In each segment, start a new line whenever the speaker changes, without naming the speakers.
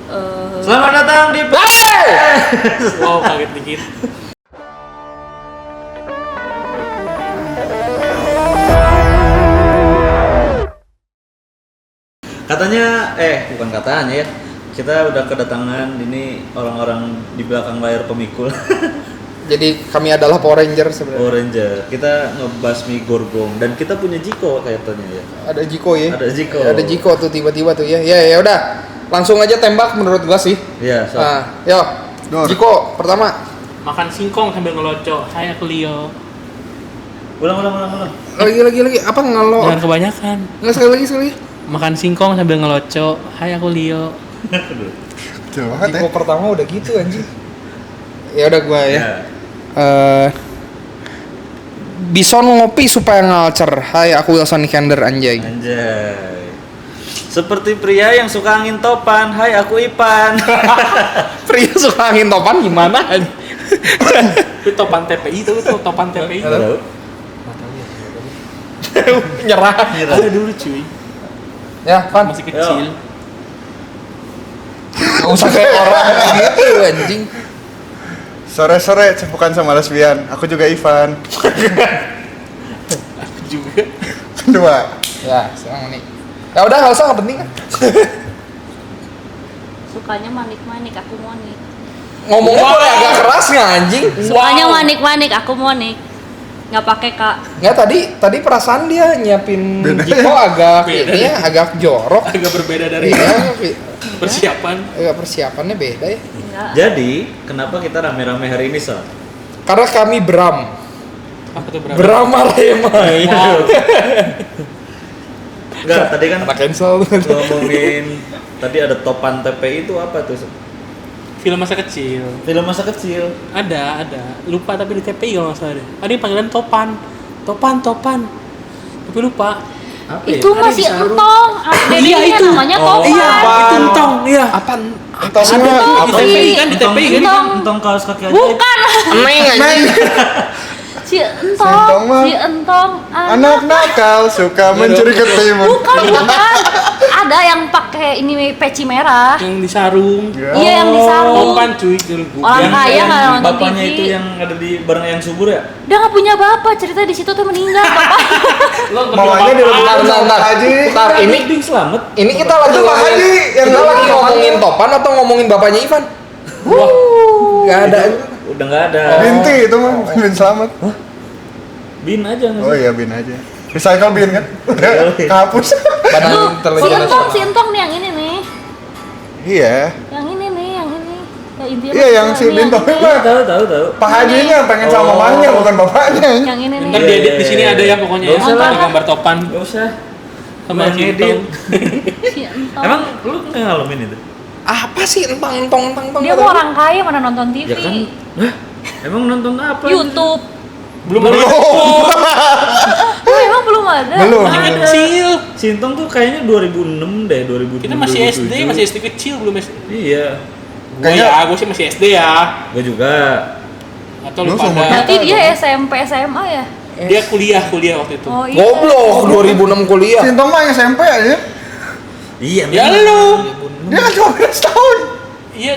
Selamat datang di
Wow, kaget dikit.
Katanya, bukan katanya ya. Kita udah kedatangan ini orang-orang di belakang layar pemikul.
Jadi kami adalah Power Ranger sebenarnya.
Power Ranger. Kita ngebasmi Gorgong dan kita punya Jiko katanya ya.
Ada Jiko ya.
Ada Jiko.
Ada Jiko tuh tiba-tiba tuh ya. Ya udah. Langsung aja tembak menurut gua sih.
Iya, so.
Yo. Jiko pertama.
Makan singkong sambil ngelocok. Hai aku Leo.
Ulang.
Lagi. Apa ngelo?
Jangan kebanyakan.
Enggak sekali lagi.
Makan singkong sambil ngelocok. Hai aku Leo.
Jauh banget
Jiko
ya.
pertama udah gitu anjing. Ya udah gua ya. Bison ngopi supaya ngalcer. Hai aku Wilson Nikander anjay.
Anjay. Seperti pria yang suka angin topan. Hai aku Ipan.
Pria suka angin topan gimana?
Itu topan TPI itu topan TPI.
Tahu?
Nyerah.
Ada dulu cuy.
Ya, Pan.
Masih kecil.
Gak usah kayak orang gitu anjing.
Sore-sore cepukan sama lesbian. Aku juga Ivan.
Aku juga.
Kedua.
Ya, sekarang nih. Ya udah enggak usah, enggak penting kan.
Sukanya manik-manik, aku monik.
Ngomongnya boleh agak keras nggak anjing?
Sukanya manik-manik, aku monik. Nggak pakai kak.
Nggak, tadi perasaan dia nyiapin
Beda
Jiko
ya?
agak
Beda
ini ya, agak jorok.
Agak berbeda dari
Iya,
persiapan.
agak persiapannya beda ya.
Enggak.
Jadi, kenapa kita rame-rame hari ini, Sal?
Karena kami Bram.
Apa tuh berapa?
Brahma Remai.
Wow.
Enggak, tadi kan
Anak cancel.
ngomongin tadi ada topan TPI itu apa tuh?
Film masa kecil.
Film masa kecil.
Ada. Lupa tapi di TPI kalau nggak salah deh. Ada yang panggilan topan. Tapi lupa.
Apa
Itu
ya?
masih entong.
Iya, itu.
Namanya
Oh,
topan.
Iya, itu entong. Iya.
Apaan?
Entongnya
Di
apa?
TPI kan, di TPI kan.
Entong.
Entong kaos kaki aja.
Bukan.
Neng anjing.
Si
Entong mah.
entong.
Anak nakal suka mencuri ketimun.
Bukan. Ada yang pakai ini peci merah.
Yang di sarung.
Iya, yang di sarung.
Topan cuy.
Orang kaya nggak nonton
bapaknya
TV.
itu yang ada di bareng yang subur ya?
Dia nggak punya bapak. Cerita di situ tuh meninggal bapak.
Maunya direbut sama Pak Haji.
Bentar, ini
Ding selamat.
ini kita lagi
Itu Pak Haji yang
kita lagi
ngomong.
ngomongin Topan atau ngomongin bapaknya Ivan? Nggak ada.
Udah enggak ada.
Binti itu mah Bin Selamat.
Bin aja nggak
Oh
sih?
iya Bin aja. Recycle Bin kan? Udah kehapus.
Badan intelijen
Si entong nih yang ini nih.
Iya.
Yang ini nih, yang ini. Ya, intinya
Iya, yang
maksudnya
si
nih,
Bin
yang
Taufik
ini.
mah.
Tahu.
Pak Haji nya pengen sama
Oh.
mamanya bukan bapaknya.
Yang ini nih.
Ntar
Iya,
diedit
iya,
di sini
iya.
ada ya pokoknya
Nggak
ya.
usah
lah.
Ada gambar topan
Gak usah.
sama
Yang
si
edit.
entong.
Si entong.
Emang lu nggak ngalamin itu?
Apa sih entong.
Dia mau orang kaya mana nonton TV.
Ya kan? Hah? Emang nonton apa?
YouTube.
Belum ada.
Oh, emang belum ada.
Belum.
Masih kecil.
Sintong tuh kayaknya 2006 deh, 2006.
Kita masih SD, masih SD kecil belum SD.
Iya.
Gue sih masih SD ya.
Gue juga.
Atau
Lu
lu
sama
pada.
Berarti dia SMP SMA ya?
Dia kuliah waktu itu.
Oh iya.
Goblok 2006 kuliah.
Sintong mah SMP aja.
Iya.
Ya
memang.
lu.
Dia kan cuma beda setahun.
Iya,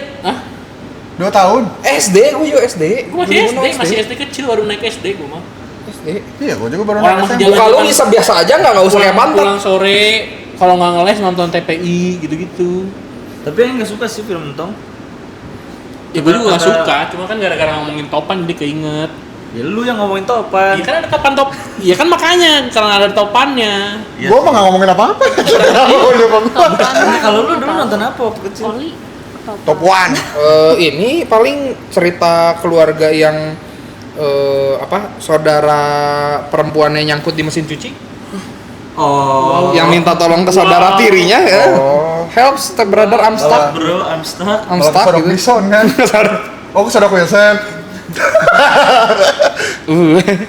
2 tahun.
SD, gue juga SD.
Gue masih SD,
2006
masih SD kecil baru naik SD gue mah.
SD.
Iya, gua juga baru
Orang
naik
masih
SMP.
jalan.
Muka lu bisa biasa aja nggak usah kayak pantat.
Pulang sore, kalau nggak ngeles nonton TPI gitu-gitu.
Tapi yang nggak suka sih film Entong.
Ya gue juga nggak
Ada-
suka, cuma kan gara-gara ngomongin topan jadi keinget.
Ya lu yang ngomongin topan.
Iya kan ada topan top. Iya kan makanya karena ada topannya.
Iya
Gua
sih.
mah nggak ngomongin apa-apa. Gua lupa gua.
Nah, kalau lu dulu nonton apa waktu kecil?
Oli.
Top 1.
Ini paling cerita keluarga yang saudara perempuannya nyangkut di mesin cuci,
Oh.
yang minta tolong ke saudara tirinya ya.
Oh.
Help step brother, I'm stuck.
Bro, I'm stuck.
I'm
Kalau
stuck
Sodok
gitu.
Bison kan. Oh, ke Sodok Wilson.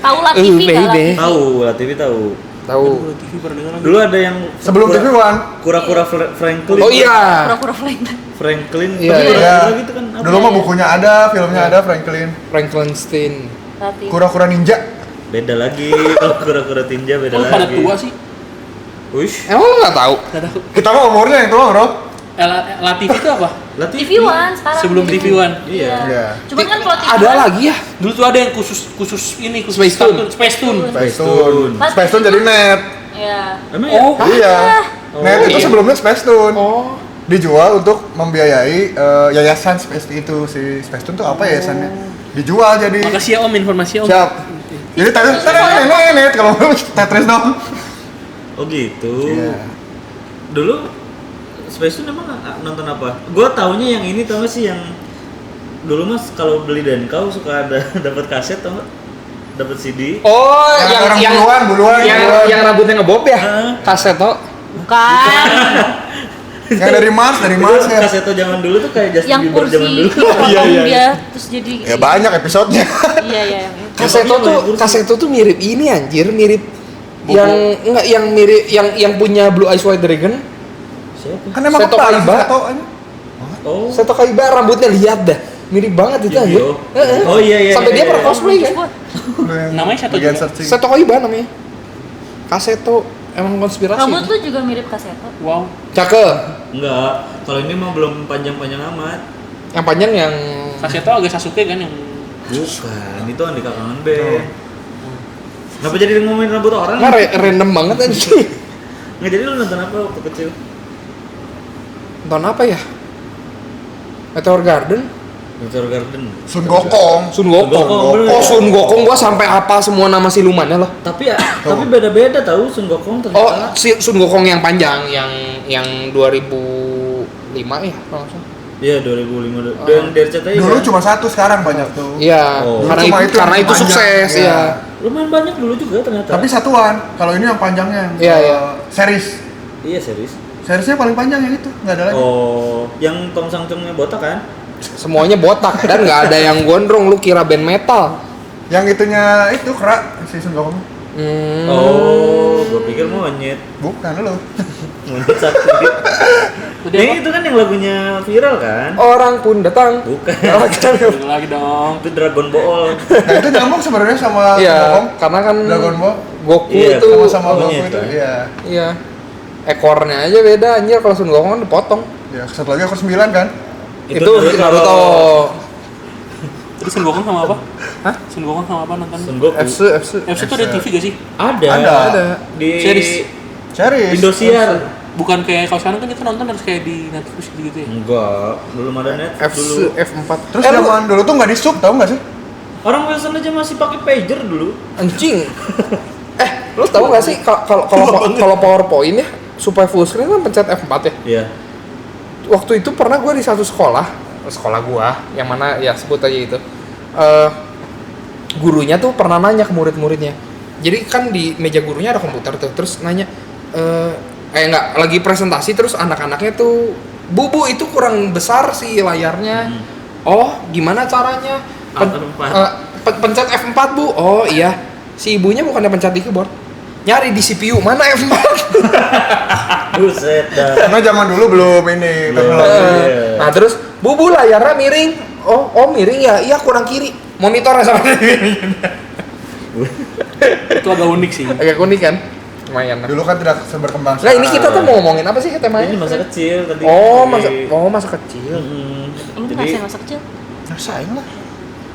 Tahu lah TV nggak lah?
baby.
Tahu, lah TV tahu.
Tahu.
Aduh, TV pernah dengar lagi.
Dulu ada yang
Sebelum TV One.
kura-kura Franklin.
Oh iya.
Pura-pura flank.
Franklin.
Iya,
Tapi
iya.
kura-kura gitu kan. apa
Dulu
ya?
mah bukunya ada, filmnya ada Franklin.
Frankenstein.
Berarti.
Kura-kura ninja.
Beda lagi. Kalau kura-kura tinja beda
Oh,
lagi.
pada tua sih.
Wish.
Emang lu nggak tahu?
Nggak tahu.
Kita mah umurnya yang tua, Bro.
Latif itu apa?
Lah
TV One sekarang.
Sebelum TV One.
Iya.
Iya.
Cuman kan kalau TV
Ada
One,
lagi ya?
Dulu tuh ada yang khusus ini khusus
Space Tune.
kartun, Space Tune.
Space Tune.
Pas
Space Tune
itu-
jadi net.
Iya.
Emang ya?
Oh,
Iya.
Oh,
Net itu
iya.
sebelumnya Space Tune.
Oh.
Dijual untuk membiayai yayasan Space itu. Si Space Tune tuh apa yayasannya? Dijual jadi.
Makasih ya Om informasi Om.
Siap. Jadi Tetris net kalau mau Tetris dong.
Oh gitu.
Iya.
Dulu Space Tune emang nonton apa? Gua taunya yang ini tau gak sih yang dulu mas kalau beli dan kau suka ada dapat kaset tau gak? Dapat CD.
Oh,
Yang orang buluan.
yang rambutnya ngebob ya?
Heeh.
Kaseto.
Bukan.
Yang dari Mars ya.
Kaseto zaman dulu tuh kayak Justin
yang
Bieber zaman
kursi
dulu.
potong dia terus jadi.
Ya banyak episodenya.
Iya yang itu.
Kaseto tuh mirip ini anjir, mirip yang enggak yang mirip yang punya Blue Eyes White Dragon.
Siapa?
Kan emang
Seto
kepala
Kaiba.
Seto.
Oh.
Seto Kaiba rambutnya lihat dah. Mirip banget itu anjir.
Yu-Gi-Oh.
Heeh.
Oh iya iya.
Sampai
iya,
dia
iya.
pernah cosplay kan?
Namanya Seto
Bagian
juga?
searching.
Seto Kaiba namanya. Kaseto emang konspirasi.
Rambut lu juga mirip Kaseto.
Wow.
Cakep.
Enggak. Kalau ini mah belum panjang-panjang amat.
Yang panjang yang
Kaseto agak Sasuke kan yang
Bukan, itu Andika Kangen Band. Kenapa jadi ngomongin rambut orang?
nggak random banget anjir.
Nggak, jadi lu nonton apa waktu kecil?
Nonton apa ya? Meteor Garden,
Meteor Garden.
Sun Gokong.
Sun Gokong.
Gokong, bener.
Oh, Sun Gokong gua sampai apa semua nama silumannya loh.
Tapi tapi beda-beda tahu Sun Gokong ternyata.
Oh, si Sun Gokong yang panjang yang 2005 ya, kalau nggak salah.
Iya 2005 dan RCTI
Dulu
kan?
cuma satu, sekarang banyak tuh.
Iya,
Oh.
karena
Cuma
itu,
itu
karena
yang
itu
panjang,
sukses
iya.
ya.
Lumayan banyak dulu juga ternyata.
Tapi satuan. Kalau ini yang panjangnya.
Iya, iya.
Series.
iya serius.
Seriesnya paling panjang yang itu, nggak ada lagi.
Oh, yang Tom Sangcungnya botak kan?
Semuanya botak dan nggak ada yang gondrong. Lu kira band metal?
Yang itunya itu kerak si Sun Gokong.
Oh, gua pikir monyet.
Bukan lo.
Monyet sakti.
Udah
Yang
apa?
itu kan yang lagunya viral kan?
Orang pun datang.
Bukan.
Udah lagi dong.
Itu Dragon Ball.
Nah itu nyambung sebenarnya sama Sun
Iya,
Gokong.
karena kan
Dragon Ball
Goku
Iya,
itu
sama Goku
monyet,
itu.
kan?
Iya.
iya. Ekornya aja beda anjir, kalau Sun Gokong kan dipotong.
Ya, satu lagi ekor 9 kan?
Itu
Naruto.
Naruto.
Terus Sun Gokong sama apa?
Hah?
Sun Gokong sama apa nonton?
Sun Goku.
FC.
FC itu ada TV gak sih?
Ada. Di
Series.
Series.
Indosiar.
Bukan kayak kalau sekarang kan kita nonton harus kayak di Netflix gitu ya.
Enggak, belum ada Netflix dulu.
F4.
Terus
lu-
zaman dulu tuh nggak di sub, tau nggak sih?
Orang Wilson aja masih pakai pager dulu.
Anjing. Lu tahu nggak sih kalau PowerPoint ya supaya full screen kan pencet F4 ya.
Iya.
Waktu itu pernah gue di satu sekolah gua yang mana ya sebut aja itu. Gurunya tuh pernah nanya ke murid-muridnya. Jadi kan di meja gurunya ada komputer tuh, terus nanya enggak lagi presentasi terus anak-anaknya tuh, "Bu, itu kurang besar sih layarnya." Oh, gimana caranya? Pencet F4, Bu. Oh, iya. Si ibunya bukannya pencet di keyboard. Nyari di CPU, mana F4?
Buset dah.
Karena zaman dulu belum ini
Belum.
teknologi.
Iya.
Nah, terus, Bu, layarnya miring. Oh, miring ya? Iya, kurang kiri. Monitornya sama
Itu agak unik sih.
agak unik kan? Lumayan.
Dulu kan tidak seberkembang.
Nah, ini kita tuh mau ngomongin apa sih temanya?
Ini masa kecil tadi.
Masa kecil.
Lu
Jadi
ngerasain masa kecil?
Rasain lah.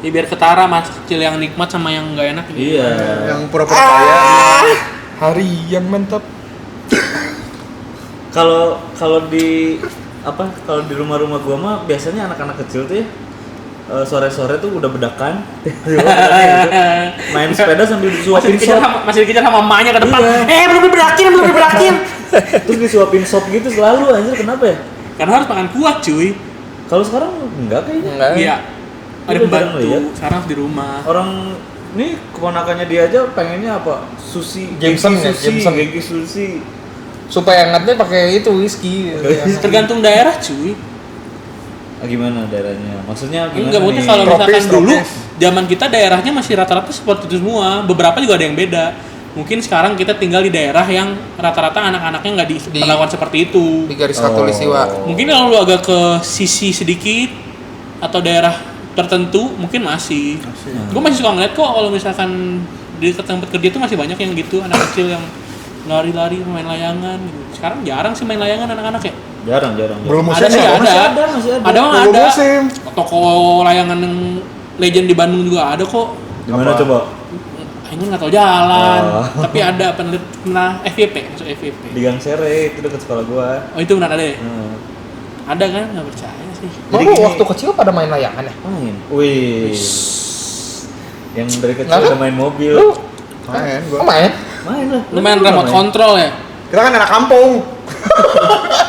Ya biar ketara masa kecil yang nikmat sama yang nggak enak gitu.
iya.
Yang pura-pura kaya.
Hari yang mantap.
Kalau di rumah-rumah gua mah biasanya anak-anak kecil tuh ya sore-sore tuh udah bedakan main sepeda sambil disuapin sop,
masih dikejar sama emaknya ke depan.
Iya.
Belum diberakin.
terus disuapin sop gitu selalu anjir, kenapa ya?
Karena harus makan kuah, cuy.
Kalau sekarang enggak kayaknya.
Enggak.
Iya. Ada
Udah jarang
pembantu.
lihat.
Sekarang harus di rumah.
Orang nih keponakannya dia aja pengennya apa? Sushi,
Jameson
Genki
ya,
sushi,
Jameson.
Genki sushi.
Supaya hangatnya pakai itu whisky.
Tergantung daerah, cuy.
Gimana daerahnya? Maksudnya gimana?
Enggak, maksudnya
nih?
kalau misalkan
Tropis,
dulu
tropis.
zaman kita daerahnya masih rata-rata seperti itu semua. Beberapa juga ada yang beda. Mungkin sekarang kita tinggal di daerah yang rata-rata anak-anaknya nggak diperlakukan seperti itu.
Di garis khatulistiwa.
Mungkin kalau lu agak ke sisi sedikit atau daerah tertentu mungkin masih. Gue masih suka ngeliat kok kalau misalkan di tempat kerja tuh masih banyak yang gitu anak kecil yang lari-lari main layangan gitu. Sekarang jarang sih main layangan anak-anak ya.
Jarang.
Belum
Ada
musim
sih,
ya?
ada.
Masih ada.
Ada mah
Belum
ada.
musim.
Toko layangan yang legend di Bandung juga ada kok.
Gimana
Apa?
coba?
Ini nggak tahu jalan,
Oh.
tapi ada pernah FYP, masuk FYP.
Di Gang Sere itu dekat sekolah gua.
Oh itu benar ada ya?
Hmm.
Ada kan? Nggak percaya sih.
Emang
Jadi
lu
gini-
waktu kecil pada main layangan ya?
Main. Wih. Yang dari kecil
Nggak,
udah main mobil.
Lu
Main gua.
main?
Main lah.
Lu main
Lu
remote
main?
control ya?
Kita kan anak kampung.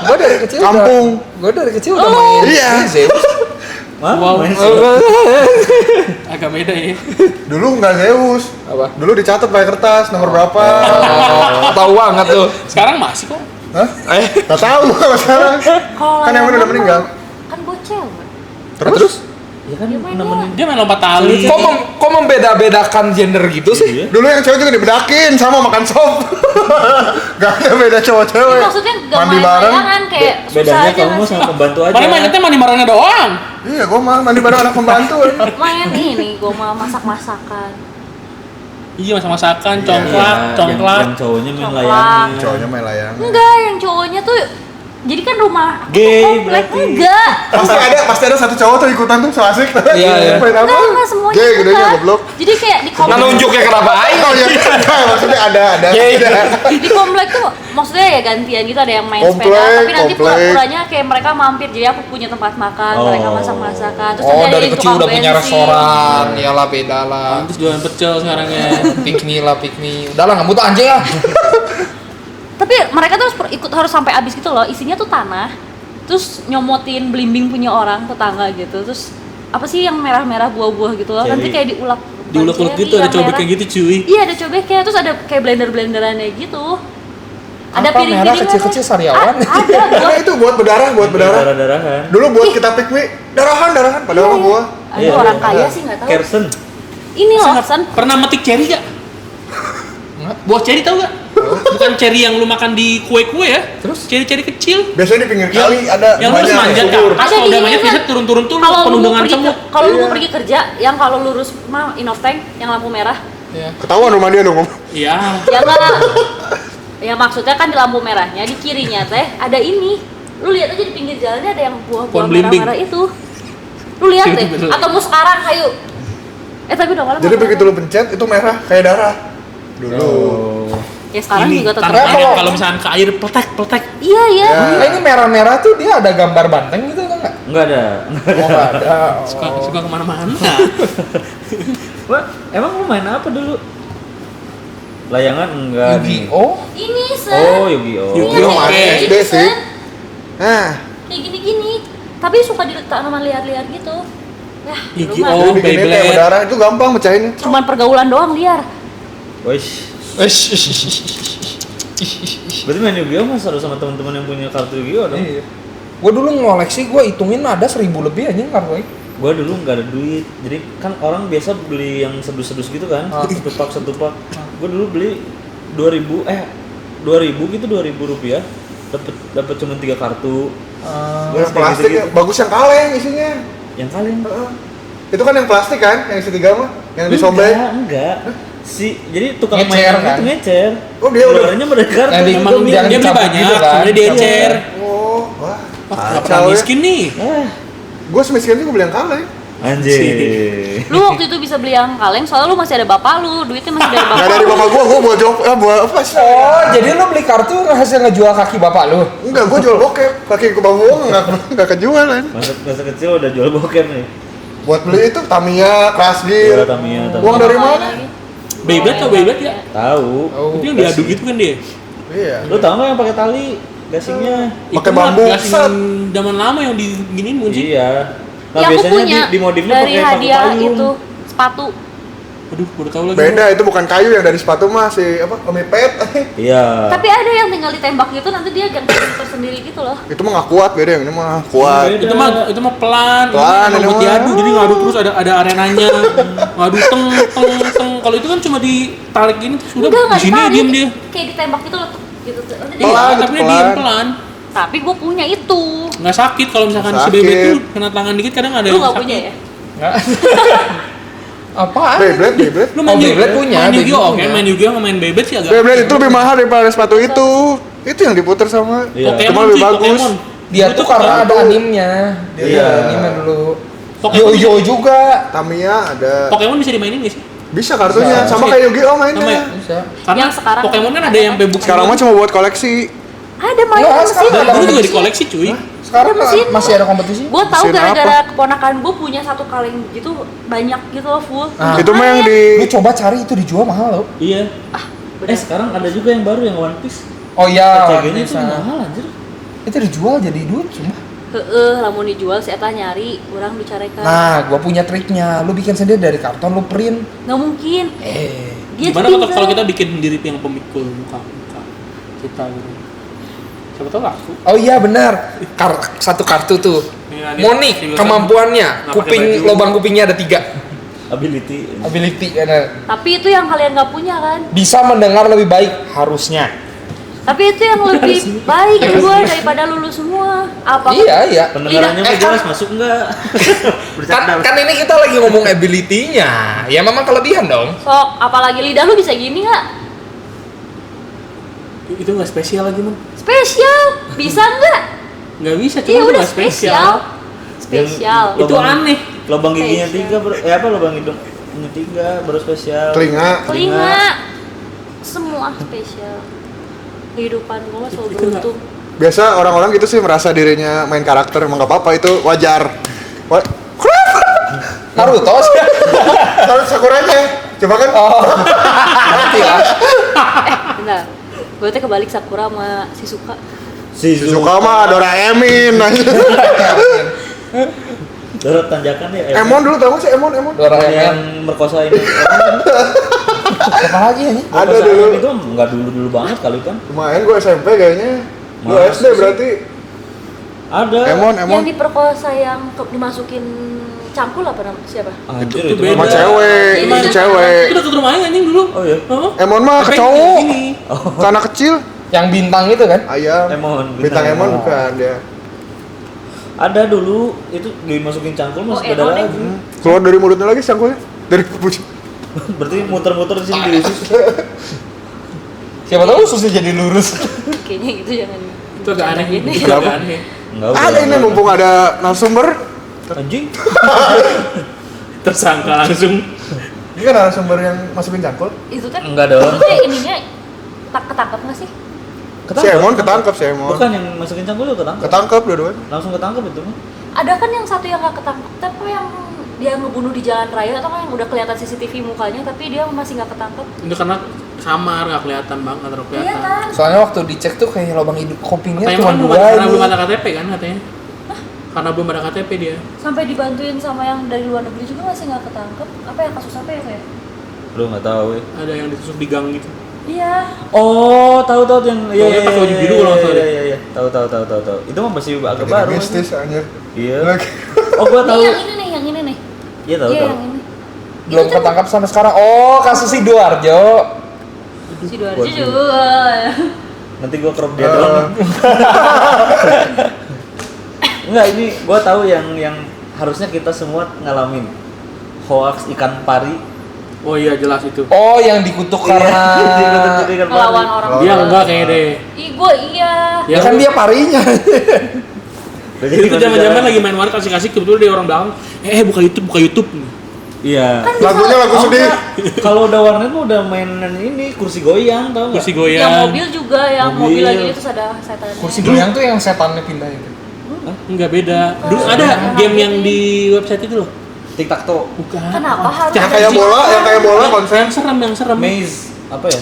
Gua dari kecil
Kampung.
Gua dari kecil udah main.
Iya.
ini Zeus.
Hah?
Wow.
Main
Agak beda ya.
Dulu nggak Zeus.
Apa?
Dulu dicatat pakai kertas nomor berapa.
Oh, tahu banget tuh.
Sekarang masih kok.
Hah? Nggak tahu kalau sekarang.
Kalau
Kan yang udah
layangan
meninggal.
kan gue cewek.
Terus?
Ya kan
Ya main
nemenin.
Dia main lompat tali.
Kok membeda-bedakan gender gitu sih?
Iya.
Dulu yang cewek juga dibedakin sama makan sop. Gak ada beda cowok-cewek.
Ini maksudnya gak
Mandi
main
bareng.
layangan kayak susah
Bedanya
aja
kamu
nggak
sama
sih?
pembantu aja.
Paling mainnya mandi barengnya doang.
Iya, gua mah mandi bareng anak pembantu.
Main ini gue mau masak-masakan.
Iya masak-masakan,
Iya,
congklak, congklak.
Yang cowoknya main
Congklak.
layangan.
Cowoknya main layangan.
Enggak, yang cowoknya tuh jadi kan rumah
Gay,
komplek
berarti.
enggak.
Pasti ada satu cowok tuh ikutan tuh so asik.
Iya, iya.
Main apa?
Enggak semuanya
Gay,
juga.
gedenya goblok.
Jadi kayak di
Nah,
komplek
nunjuknya kenapa aing?
Oh iya, enggak, maksudnya ada.
di komplek tuh maksudnya ya gantian gitu, ada yang main
Komplek,
sepeda tapi nanti
komplek.
pura-puranya kayak mereka mampir, jadi aku punya tempat makan,
Oh.
mereka masak-masakan terus
Oh,
ada
dari
yang
kecil
tukang
udah punya
bensin.
restoran. Iyalah beda lah.
Terus jualan pecel sekarang ya.
Pick me lah, pick me. Udah lah, nggak butuh anjing ya.
Tapi mereka tuh harus sampai habis gitu loh, isinya tuh tanah terus nyomotin belimbing punya orang tetangga gitu, terus apa sih yang merah-merah buah-buah gitu loh, nanti
Cherry.
kayak diulek
Diulek-ulek
cherry
gitu, ada
yang
cobeknya
merah.
gitu cuy.
Iya ada cobeknya, terus ada kayak blender-blenderannya gitu. Ada
Apa, merah kecil-kecil sariawan?
Ada
Karena
buat
itu buat berdarah.
Darah-darahan.
Dulu buat kita pick me, darahan. Padahal mah gua.
Aduh, orang kaya sih nggak tahu.
Kersen.
Ini loh,
Sangat-
San.
Pernah metik cherry gak? Buah cherry tau gak? Bukan cherry yang lu makan di kue-kue ya.
Terus?
Cherry-cherry kecil.
Biasanya di pinggir kali ada
Yang lu harus
banyak
manjat
subur.
kan. Pas
Ada
kalau
di
udah
ini
manjat
kan.
biasanya turun-turun tuh
Kalau lu
penuh
mau
dengan
pergi
semut.
kalau lu mau
Iya.
pergi kerja, yang kalau lurus mah Innotank yang lampu merah.
Iya.
Ketahuan rumah dia dong.
Iya.
Ya enggak. Ya maksudnya kan di lampu merahnya, di kirinya teh ada ini. Lu lihat aja di pinggir jalannya ada yang buah-buah
Pohon belimbing.
merah-merah itu. Lu lihat deh.
Betul.
Atau mau sekarang ayo. Tapi udah malam.
Jadi begitu lu pencet itu merah kayak darah. Dulu.
Oh.
Ya sekarang
Ini
juga tetap.
tanamannya
kalau-
kalau misalkan ke air pletek.
Iya, iya.
Ya.
Nah, ini merah-merah tuh dia ada gambar banteng gitu kan nggak?
Enggak ada.
Oh, nggak ada.
Suka kemana-mana.
Wah, emang lu main apa dulu? Layangan enggak nih.
Oh,
Ini se.
Oh, Yu-Gi-Oh.
Yu-Gi-Oh.
Iya,
Oke.
kayak
SD
gini,
sih.
Sen.
Nah,
Kayak gini-gini. Tapi suka di tanaman liar-liar gitu. Ya,
Yu-Gi-Oh.
rumah.
Oh,
jadi bikinnya kayak
Beyblade.
berdarah itu gampang mecahinnya.
Cuman pergaulan doang liar.
Wesh. Berarti main Yu-Gi-Oh mas harus sama teman-teman yang punya kartu Yu-Gi-Oh dong.
iya. Gue dulu ngoleksi, gue hitungin ada 1000 lebih anjing kartu ini.
Gua dulu nggak ada duit, jadi kan orang biasa beli yang sedus-sedus gitu kan, satu pak. Gua dulu beli 2000 gitu 2000 rupiah, dapat cuma 3 kartu.
Yang plastik ya, bagus yang kaleng isinya.
Yang kalian
Heeh. Itu kan yang plastik kan, yang segitiga mah, yang disobek.
enggak. Jadi tukang
Ngecer,
mainan
kan?
itu ngecer.
Oh, dia udah-
Keluarannya mereka kartu.
Yang di-
Emang
Itu
dia
jangan
beli
dicabut
banyak,
gitu kan.
kemudian dia ecer.
Oh, wah.
Wah, nggak
Kacau
pernah
ya.
miskin nih.
Gue semiskin juga beli yang kaleng.
Anjir.
Lu waktu itu bisa beli yang kaleng soalnya lu masih ada bapak lu, duitnya masih dari bapak.
Nggak dari bapak gue buat job, buat apa sih?
Oh, jadi lu beli kartu hasil ngejual kaki bapak lu?
Enggak, gue jual bokep, kaki ke bawah nggak kejualan.
Masa kecil udah jual bokep nih.
Buat beli itu Tamiya, Crash Gear.
Iya, Tamiya.
Uang dari mana?
Beyblade tau Beyblade ya?
Tahu.
Oh,
Itu yang diadu gitu kan dia.
Iya.
Lu tahu nggak yang pakai tali gasingnya?
Pakai
Itu mah
bambu,
gasing
set.
zaman lama yang diginiin bukan sih?
Iya. Nah,
Ya aku
biasanya
punya
di modifnya
dari
pakai
hadiah
payung.
itu sepatu.
Aduh, baru tahu lagi.
Beda, itu bukan kayu yang dari sepatu mah si apa? Omipet.
Iya.
Tapi ada yang tinggal ditembak gitu nanti dia ganti tersendiri gitu loh.
Itu mah nggak kuat, beda yang ini mah kuat.
Beda.
Itu mah pelan,
Pelan,
ini
ini
buat
mah.
diadu, jadi ngadu terus ada arenanya. Ngadu teng. Kalau itu kan cuma ditarik gini terus udah
Enggak
di sini
ditarik.
diem dia.
Kayak ditembak gitu loh. Gitu. Nanti dia-
Pelan.
Iya,
gitu,
tapi dia
pelan.
diem pelan.
Tapi gue punya itu.
Nggak sakit kalau misalkan si
Nggak
bebek
sakit.
tuh kena tangan dikit kadang ada
Lu
yang
nggak
sakit.
punya ya?
Nggak. Apaan?
Beyblade.
Lu
Oh, Beyblade punya,
main Yu-Gi-Oh
Beyblade
kan?
punya.
Main Yu-Gi-Oh sama main Beyblade sih agak.
Beyblade itu lebih mahal daripada sepatu itu. Itu yang diputer sama.
Iya.
Pokemon
Cuma lebih
sih,
bagus.
Pokemon.
Dia
Itu
tuh karena
kan-
ada animnya. Dia
Iya.
ada anime dulu.
Pokemon
Yo-yo juga.
Tamiya ada.
Pokemon bisa dimainin nggak sih?
Bisa kartunya,
Bisa.
sama kayak Yu-Gi-Oh
Sama ya?
mainnya.
Bisa.
Karena
Yang sekarang
Pokemon kan ada
ada
yang playbook.
Sekarang mah cuma buat koleksi.
Ada main
Nggak,
mesin.
sekarang
dari
ada
dulu juga
kompetisi.
dikoleksi cuy.
Sekarang
Ada mesin.
masih ada kompetisi.
Gue tahu
Mesin
gara-gara keponakan gue punya satu kaleng gitu banyak gitu loh full.
Ah.
Itu mah yang di
Lu coba cari itu dijual mahal loh.
Iya.
bener.
Sekarang ada juga yang baru yang One Piece.
Oh iya,
CG-nya itu
bisa.
mahal anjir.
Itu dijual jadi duit cuma.
Lamun dijual si eta nyari, orang dicarekan.
Nah, gua punya triknya. Lu bikin sendiri dari karton, lu print.
Nggak mungkin. Dia
Gimana
tuh
kalau kita bikin sendiri yang pemikul muka kita gitu? Siapa tahu laku.
Oh iya benar. Satu kartu tuh.
Iya, dia-
Monik
dia-
kemampuannya,
nggak
kuping
pakai baju.
lubang kupingnya ada 3.
Ability.
Ability benar.
Tapi itu yang kalian nggak punya kan?
Bisa mendengar lebih baik harusnya.
Tapi itu yang lebih baik gue daripada lulus semua. Apa?
Iya.
Pendengarannya
Lidah-
mah jelas masuk enggak?
Kan ini kita lagi ngomong ability-nya. Ya memang kelebihan dong.
Sok, apalagi lidah lu bisa gini nggak?
Itu nggak spesial lagi man?
Spesial, bisa nggak?
Nggak bisa,
Iya
cuma itu
udah
nggak
spesial. Spesial.
Itu aneh.
Lubang giginya
Spesial.
3 apa lubang hidungnya 3 baru spesial.
Telinga. Semua spesial. Kehidupan gue mah selalu
Itu nggak-
beruntung.
biasa orang-orang gitu sih merasa dirinya main karakter, emang gak apa-apa, itu wajar.
Naruto sih.
Kalau Sakuranya, coba kan.
Oh. Ngerti lah.
Bentar. Gue tuh kebalik Sakura sama Shizuka.
Suka mah Doraemin.
Dorot tanjakan ya.
Emon dulu tau gak sih Emon?
Doraemon.
yang merkosa ini.
Apa lagi ya nih?
Ada
Merkosa
dulu.
itu enggak dulu kan kali kan.
Lumayan gue SMP kayaknya. Gue
Masa
SD
sih?
berarti.
Ada.
Emon.
Yang diperkosa yang dimasukin cangkul apa namanya? Siapa?
Anjir
Itu
itu
beda.
Sama cewek,
Iya,
itu
iya.
cewek.
Itu deket rumahnya anjing dulu.
Oh iya.
Hah?
Emon mah ke
Tapi
cowok.
ini.
Ke anak kecil.
Yang bintang itu kan?
Ayam.
Emon,
Bintang
bintang
Emon
Emon.
bukan dia.
Ada dulu itu dimasukin cangkul masih beda
Emon
lagi.
Keluar dari mulutnya lagi sangkulnya. Dari pucuk.
Berarti muter-muter di sini di usus.
Siapa tahu ususnya jadi lurus.
Kayaknya gitu jangan.
Itu agak aneh.
Ini.
Itu
Kenapa?
agak aneh.
Enggak.
Ada ini mumpung ada narasumber.
Anjing.
Tersangka langsung.
Ini kan narasumber yang masukin cangkul.
Itu kan
Enggak dong.
Itu ininya ketangkap nggak sih?
Si Emon ketangkep si Emon.
Bukan yang masukin cangkul juga ketangkep.
Ketangkep dua-duanya.
Langsung ketangkep itu mah.
Ada kan yang satu yang nggak ketangkap, tapi yang dia ngebunuh di jalan raya atau kan yang udah kelihatan CCTV mukanya tapi dia masih nggak ketangkep.
Itu karena samar, nggak kelihatan banget, nggak terlalu
Iya
kelihatan.
kan?
Soalnya waktu dicek tuh kayak lubang hidup kupingnya
Katanya
cuma
kan belum
2
ada, karena
ini.
belum ada KTP kan katanya. Karena belum ada KTP dia.
Sampai dibantuin sama yang dari luar negeri juga masih nggak ketangkep. Apa ya kasus apa ya saya?
Lu enggak tahu.
Ada yang ditusuk di gang gitu.
Iya.
Oh, tahu yang
Pokoknya pakai baju biru kalau nggak salah deh.
Iya. Tahu. Itu mah masih agak
Jadi
baru.
mistis anjir.
Iya.
Lagi.
Oh, gua tahu.
Nih yang ini nih.
Iya, tahu.
Iya yang ini.
Belum ketangkap sampai sekarang. Oh, kasus Sidoarjo.
Si Duarjo
Waduh.
juga.
Nanti gua crop dia doang. Enggak, ini gua tahu yang harusnya kita semua ngalamin. Hoax ikan pari.
Oh iya jelas itu.
Oh, yang dikutuk karena
Dikutuk ikan pari.
Melawan orang
Dia
tua.
enggak kayaknya deh.
Ih, gue iya.
ya kan dia parinya.
Jadi
Itu zaman-zaman lagi main warnet kasih-kasih kebetulan dia orang belakang. Buka YouTube.
Iya.
Lagunya lagu
Oh,
sedih.
enggak. Kalau udah warnet mah udah mainan ini kursi goyang, tau nggak?
Kursi
Yang
goyang.
mobil juga, yang
Mobil.
mobil lagi itu ada setannya.
Kursi goyang tuh yang setannya pindah itu.
Enggak beda. Dulu ada game yang di website itu loh.
Tic tac toe,
Bukan.
Kenapa harus?
Yang kayak bola konsen.
Yang serem.
maze, apa ya?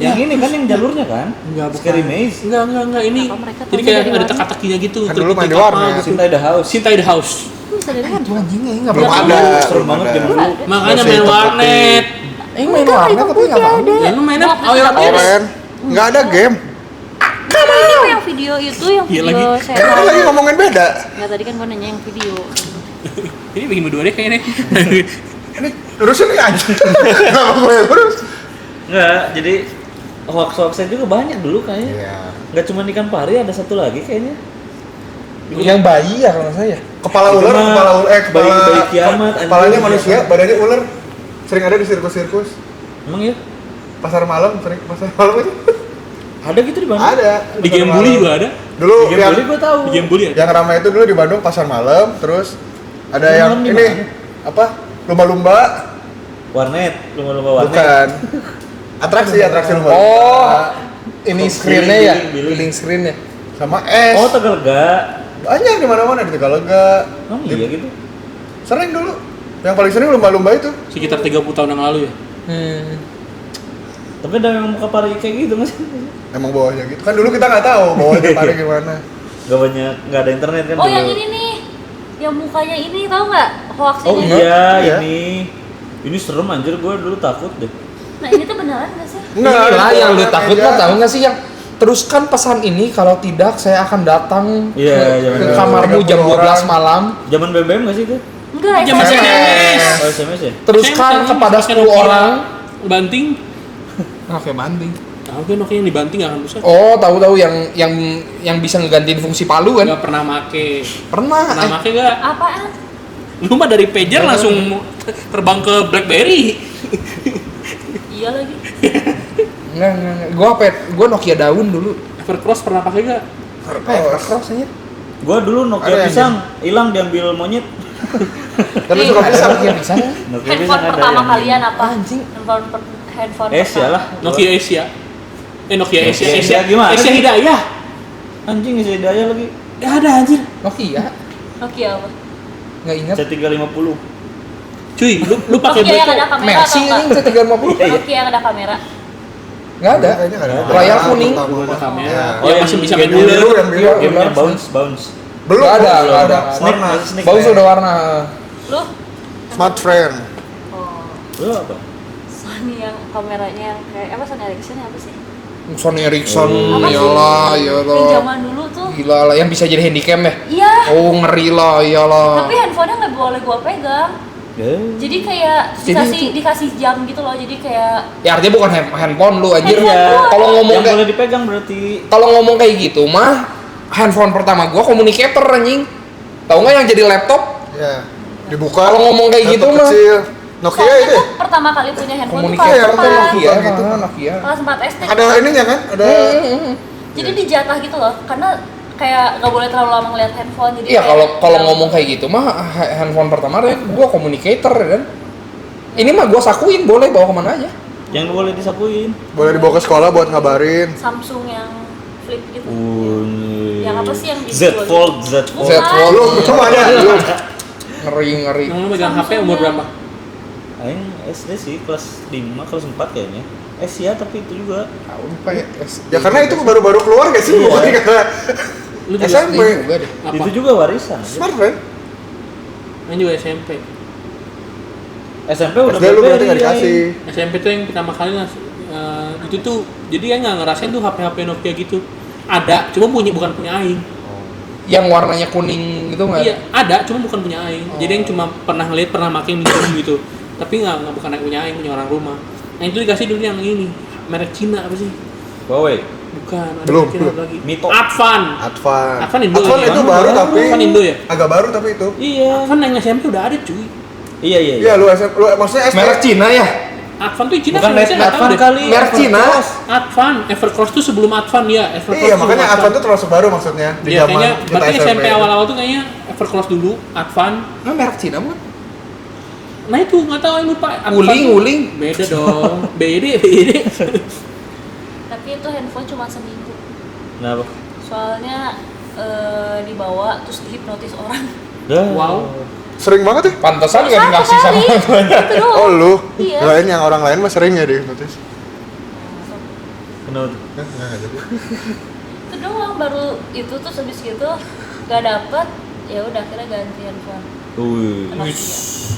Yang ini kan yang jalurnya kan?
Enggak, bukan.
Scary maze.
Enggak ini.
Kenapa mereka
Jadi
tahu
kayak
dari
ada
warnet?
teka-tekinya gitu.
Kan dulu main di
Trik-trik
warnet.
apa gitu.
Cinta the house.
Cinta the House.
Bisa dari kan?
Itu anjingnya enggak
Belum
pernah.
ada.
Serem banget
ada.
zaman
Belum
dulu.
ada.
Makanya
Masih
main
tetep
warnet.
Main warnet tapi enggak tahu.
Ya lu mainnya
Oren. Enggak ada game.
Ini yang video itu, yang
Iya
video
lagi.
saya.
Kan kita lagi ngomongin beda.
Nggak, tadi kan gue nanya yang video.
Ini bikin berdua deh kayaknya.
Ini urusin nih anjing. Kenapa gue yang urus?
Enggak, jadi hoax-hoaxnya juga banyak dulu kayaknya.
Iya.
Enggak cuma ikan pari, ada satu lagi kayaknya.
Yang bayi ya kalau saya.
Kepala
Itu
ular,
mah bayi kiamat,
kepalanya
anjing.
manusia, badannya ular. Sering ada di sirkus-sirkus.
Emang ya?
Pasar malam itu.
Ada gitu di Bandung?
Ada.
Di
pasar
game
malam.
bully juga ada.
Dulu
Di game
yang
bully gue tahu.
Di game bully ada.
yang ramai itu dulu di Bandung pasar malam, terus ada
Pasar
yang
malam di
ini
mana?
apa? Lumba-lumba.
Warnet, lumba-lumba warnet.
Bukan. Atraksi lumba-lumba.
Oh, ini
Oh,
screennya ya,
billing.
billing screennya.
Sama es.
Oh, Tegalega.
Banyak di mana-mana di Tegalega.
Oh iya gitu.
Sering dulu. Yang paling sering lumba-lumba itu.
Sekitar 30 tahun yang lalu ya.
Tapi ada yang muka pari kayak gitu mas?
Emang bawahnya gitu. Kan dulu kita nggak tahu bawahnya pari gimana.
Gak banyak, gak ada internet kan
Oh
dulu.
yang ini nih, yang mukanya ini tahu nggak hoax
Oh
ini?
iya,
Iya.
ini serem anjir, gue dulu takut deh.
Nah ini tuh beneran nggak sih?
Inilah
itu
yang lu
orang
takut
meja.
mah tahu nggak sih yang teruskan pesan ini kalau tidak saya akan datang
Iya,
ke
jangan-
kamarmu jam
30
12
orang.
malam.
Zaman BBM gak sih itu?
Enggak,
Zaman
SMP.
SMS.
Oh SMS ya?
Teruskan
SMS,
kepada
pakai
10
Nokia.
orang.
Banting.
Oke, banding.
Tahu kan Nokia yang dibanting nggak akan bisa.
Oh, tahu-tahu yang bisa ngegantiin fungsi palu kan?
Nggak pernah make.
Pernah.
Pernah make nggak?
Apaan?
Lu mah dari pager langsung terbang ke BlackBerry.
Iya lagi.
Enggak. Gua Nokia daun dulu.
Evercross pernah pakai nggak?
Crossnya.
Gue dulu
Ada
Nokia
yang
pisang, hilang diambil monyet.
Dan lu suka pisang.
Nokia bisa.
Nokia pisang
Handphone
ada
pertama
yang-
kalian apa?
Anjing.
Handphone
Asia
pertama.
lah.
Nokia Asia. Nokia Asia.
Nokia
Asia
Asia gimana
Asia
sih?
Hidayah.
Anjing isi daya lagi.
Ya ada anjir.
Nokia.
Nokia apa?
Enggak ingat.
C350.
Cuy, lu pakai
Nokia yang
Black
ada kamera
Mercy
atau
ini
enggak?
C350.
Nokia yang ada kamera.
Enggak ada.
Kayaknya nggak ada.
Layar kuning.
ada kamera.
Oh,
Ya
yang
masih bisa
game
main
Biru
dulu.
yang biru.
Iya.
Gamenya
Bounce.
bounce.
Belum
Nggak ada,
belum
nggak ada.
Snake,
Warna.
masih snake.
Bau
man.
sudah warna.
Lu?
Smart friend.
Oh,
Lu apa?
Sony yang kameranya yang kayak apa Sony Ericsson apa sih?
Sony Ericsson,
Apa sih?
iyalah,
Yang
iyalah.
zaman dulu tuh.
Gila lah, yang bisa jadi handycam ya?
Iya.
Oh, ngeri lah, iyalah.
Tapi handphonenya nggak boleh gua pegang.
Ya.
Jadi kayak
Jadi
dikasih jam gitu loh. Jadi kayak
Ya artinya bukan handphone lu anjir.
Handphone
Ya.
gua.
Kalau ngomong
Yang
kayak
boleh dipegang berarti.
kalau ngomong kayak gitu mah handphone pertama gua communicator anjing. Tahu nggak yang jadi laptop?
Ya. Dibuka.
Kalau ngomong kayak gitu
laptop
mah.
kecil. Nokia
soalnya
itu.
tuh pertama kali punya handphone tuh
Communicator
kelas
tuh
4.
Nokia,
Bukan gitu,
mana
Pak.
Nokia.
Kelas 4 SD.
Ada ininya kan? Ada.
Jadi dijatah gitu loh. Karena kayak nggak boleh terlalu lama ngeliat handphone. Jadi
Iya,
kayak-
kalau ngomong kayak gitu mah handphone pertama deh gua communicator ya kan. Ini mah gua sakuin boleh bawa kemana aja.
Yang boleh disapuin.
Boleh dibawa ke sekolah buat ngabarin.
Samsung yang flip gitu.
Yang
apa sih yang di
Z Fold, Z Fold.
Z Fold.
Belum, cuma ada belum.
Ngeri.
Yang lu megang HP umur berapa?
Aing SD sih kelas 5, kelas 4 kayaknya. Asia tapi itu juga.
Tahu lupa ya.
Ya karena itu baru-baru keluar gak sih?
Iya.
Makanya kata
Lu juga
SMP.
juga deh.
apa?
Itu juga warisan.
Smart friend.
Yang juga SMP.
SMP udah
SD lu berarti
BlackBerry,
gak dikasih.
SMP tuh yang pertama kali itu tuh jadi ya nggak ngerasain tuh HP Nokia gitu. Ada, cuma bukan punya aing.
Yang warnanya kuning gitu nggak?
Iya, ada, cuma bukan punya aing. Jadi yang cuma pernah ngeliat, pernah makin minjem gitu. Tapi nggak bukan punya aing, punya orang rumah. Yang itu dikasih dulu yang ini, merek Cina apa sih?
Huawei.
Bukan, ada
Belum,
merek Cina
belum.
lagi.
Mito.
Advan.
Advan.
Advan Indo
Advan
lagi.
itu baru tapi
Advan Indo ya?
agak baru tapi itu.
Iya.
Advan yang SMP udah ada cuy.
Iya.
Iya lu SMP, lu maksudnya SD.
Merek Cina ya?
Advan tuh Cina
Bukan
saya nggak tahu
Advan
deh.
kali.
Merek Cina.
Advan, Evercross tuh sebelum Advan ya. Evercross
Iya,
sebelum
makanya Advan tuh termasuk baru maksudnya di
Iya,
zaman
kayaknya
kita
berarti SMP
SMP.
awal-awal tuh kayaknya Evercross dulu, Advan.
Nah, merek Cina bukan?
Nah itu nggak tahu yang lupa. Advan
Wuling,
tuh-
Wuling.
Beda dong. beda.
Tapi itu handphone cuma seminggu.
Kenapa?
Soalnya dibawa terus dihipnotis orang.
Dah.
Wow.
Sering banget ya?
Pantesan nggak
Satu
dikasih sama
kali. Itu doang.
Oh lu,
Iya.
lain yang orang lain mah sering ya dihipnotis.
Kenapa?
Nggak jadi.
Itu doang baru itu tuh habis gitu gak dapet ya udah akhirnya ganti handphone.
Wih.
Nokia.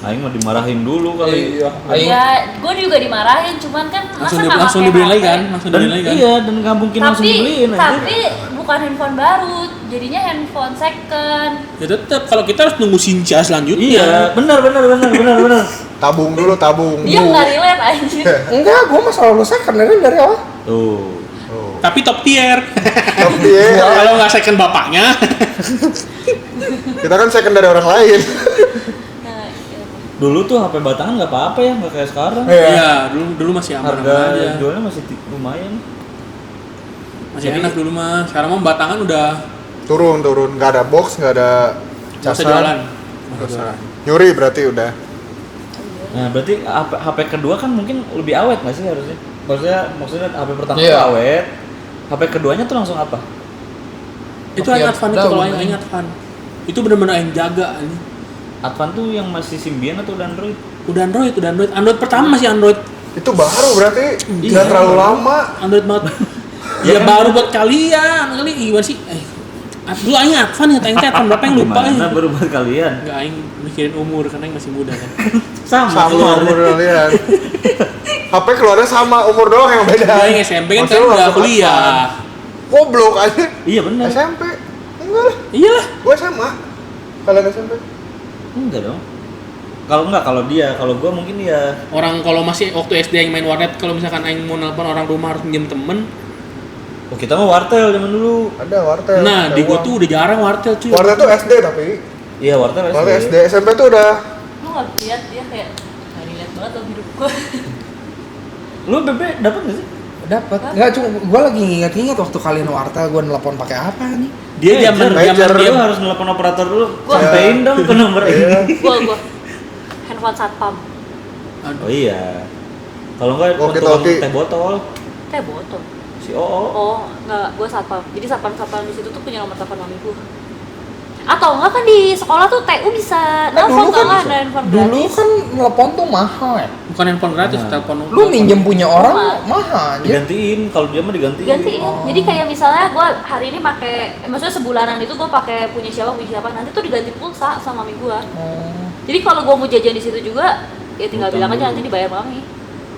Aing mah dimarahin dulu kali.
Iya. Aing
Ya, gue juga dimarahin, cuman kan
Langsung dibeliin lagi kan? Langsung
Dan
dibeliin lagi kan?
iya, dan nggak mungkin langsung
Tapi,
dibeliin
tapi bukan handphone baru, jadinya handphone second.
Ya tetap kalau kita harus nunggu Sinca selanjutnya.
Iya, benar.
Tabung dulu, tabung.
Dia nggak relate anjir.
enggak, gua mah selalu second dari awal.
Tuh.
Oh.
Tapi top tier.
Tapi ya,
Kalau nggak second bapaknya.
kita kan second dari orang lain.
Nah, iya.
Dulu tuh HP batangan nggak apa-apa ya, nggak kayak sekarang.
Iya, dulu masih aman
Harga
aja.
jualnya masih lumayan.
Masih
Jadi-
enak dulu mah. Sekarang mah batangan udah
Turun, nggak ada box, nggak ada
nggak usah jualan.
Nggak usah. Nyuri berarti udah.
Nah, berarti HP kedua kan mungkin lebih awet nggak sih harusnya? Maksudnya HP pertama
Iya.
tuh awet. HP keduanya tuh langsung apa?
Itu
Nokia
Advan itu
daun,
kalau
kan?
yang Advan. Itu benar-benar yang jaga ini.
Advan tuh yang masih Symbian atau udah Android?
Udah Android. Android pertama masih Android.
Itu baru berarti
Iya.
nggak terlalu lama.
Android banget.
Ya
Ya
kan?
baru buat kalian. Kali gimana sih? Dulu aing Advan ya, aing teh Advan berapa yang lupa
Gimana
ya.
baru buat kalian?
Enggak aing mikirin umur karena aing masih muda kan.
Sama
keluar.
umur kalian. HP keluarnya sama, umur doang yang beda.
Dulu aing SMP kan
Maksudnya
saya udah
langsung
kuliah.
Advan. Goblok aja.
Iya benar.
SMP. Enggak lah,
Iyalah.
gue sama. Kalian SMP.
Enggak dong. Kalau gua mungkin ya
Orang kalau masih waktu SD yang main warnet, kalau misalkan aing mau nelpon orang rumah harus minjem temen.
oh kita mah wartel zaman dulu.
Ada wartel.
Nah,
ada
di gua
uang.
tuh udah jarang wartel cuy.
Wartel tuh SD tapi.
Iya, wartel
Wartel SD, SMP tuh udah.
Lu nggak lihat dia kayak nggak dilihat banget dalam hidup gua.
Lu Bebe dapat enggak sih?
Dapat. Enggak, cuma gua lagi ingat-ingat waktu kalian wartel gua nelpon pakai apa nih?
Dia zaman
Pager.
dia
Lu harus nelpon operator dulu.
Gua-
Sampein dong ke nomor
Iya.
ini.
Gua handphone satpam,
Oh iya. Kalau enggak
Walkie-talkie.
teh botol
teh botol.
si Oo.
Oh, enggak, gua satpam. Jadi satpam di situ tuh punya nomor telepon mamiku. Atau enggak kan di sekolah tuh TU bisa nelfon
dulu kan
nggak ada handphone
Dulu
gratis.
kan telepon tuh mahal ya.
bukan handphone gratis,
Nah.
telepon.
Lu minjem punya orang
Mahal.
mahal aja.
Digantiin, kalau dia mah digantiin.
Gantiin. Jadi kayak misalnya gua hari ini pakai, maksudnya sebulanan itu gua pakai punya siapa, nanti tuh diganti pulsa sama mami gua.
Oh.
Jadi kalau gua mau jajan di situ juga, ya tinggal
Utang
bilang aja
dulu.
nanti dibayar mami.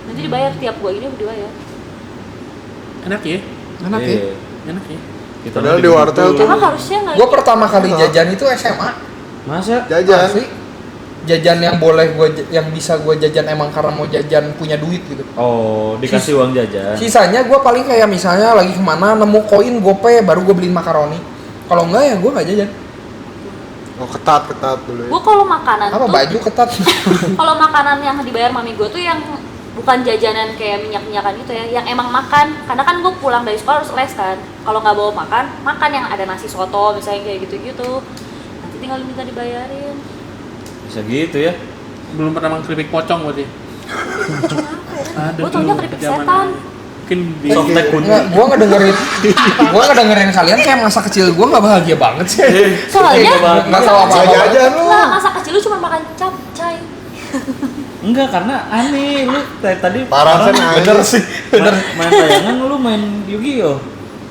Nanti dibayar tiap gua ini dibayar.
Enak ya?
Enak ya.
Iya.
Enak ya?
Kita
Padahal
mah
di wartel
dulu.
tuh-
Emang harusnya nggak?
Gua pertama kali
Enak.
jajan itu SMA.
Masa?
Jajan.
Asli. Jajan yang boleh yang bisa gua jajan emang karena mau jajan punya duit gitu.
Oh, dikasih uang jajan.
Sisanya gua paling kayak misalnya lagi kemana nemu koin gope baru gua beliin makaroni. Kalau enggak ya gua nggak jajan.
Oh, ketat dulu ya.
Gua kalau makanan
Apa
tuh,
baju ketat.
kalau makanan yang dibayar mami gua tuh yang bukan jajanan kayak minyak-minyakan gitu ya, yang emang makan. Karena kan gua pulang dari sekolah harus les kan. Kalau nggak bawa makan yang ada nasi soto misalnya kayak gitu-gitu. Nanti tinggal minta dibayarin.
Bisa gitu ya.
Belum pernah makan keripik pocong berarti. Ada
Gua taunya
dulu,
keripik
zaman
setan.
dulu. Mungkin di
Softtek kuning.
Enggak, gua ngedengerin kalian kayak masa kecil gua nggak bahagia banget sih.
Soalnya
Nggak tahu apa-apa.
Saya jajan lu.
Enggak, masa kecil lu cuma makan capcay.
Enggak, karena aneh lu tadi
Parah
orang
kan,
Bener sih, bener.
main layangan lu main Yu-Gi-Oh.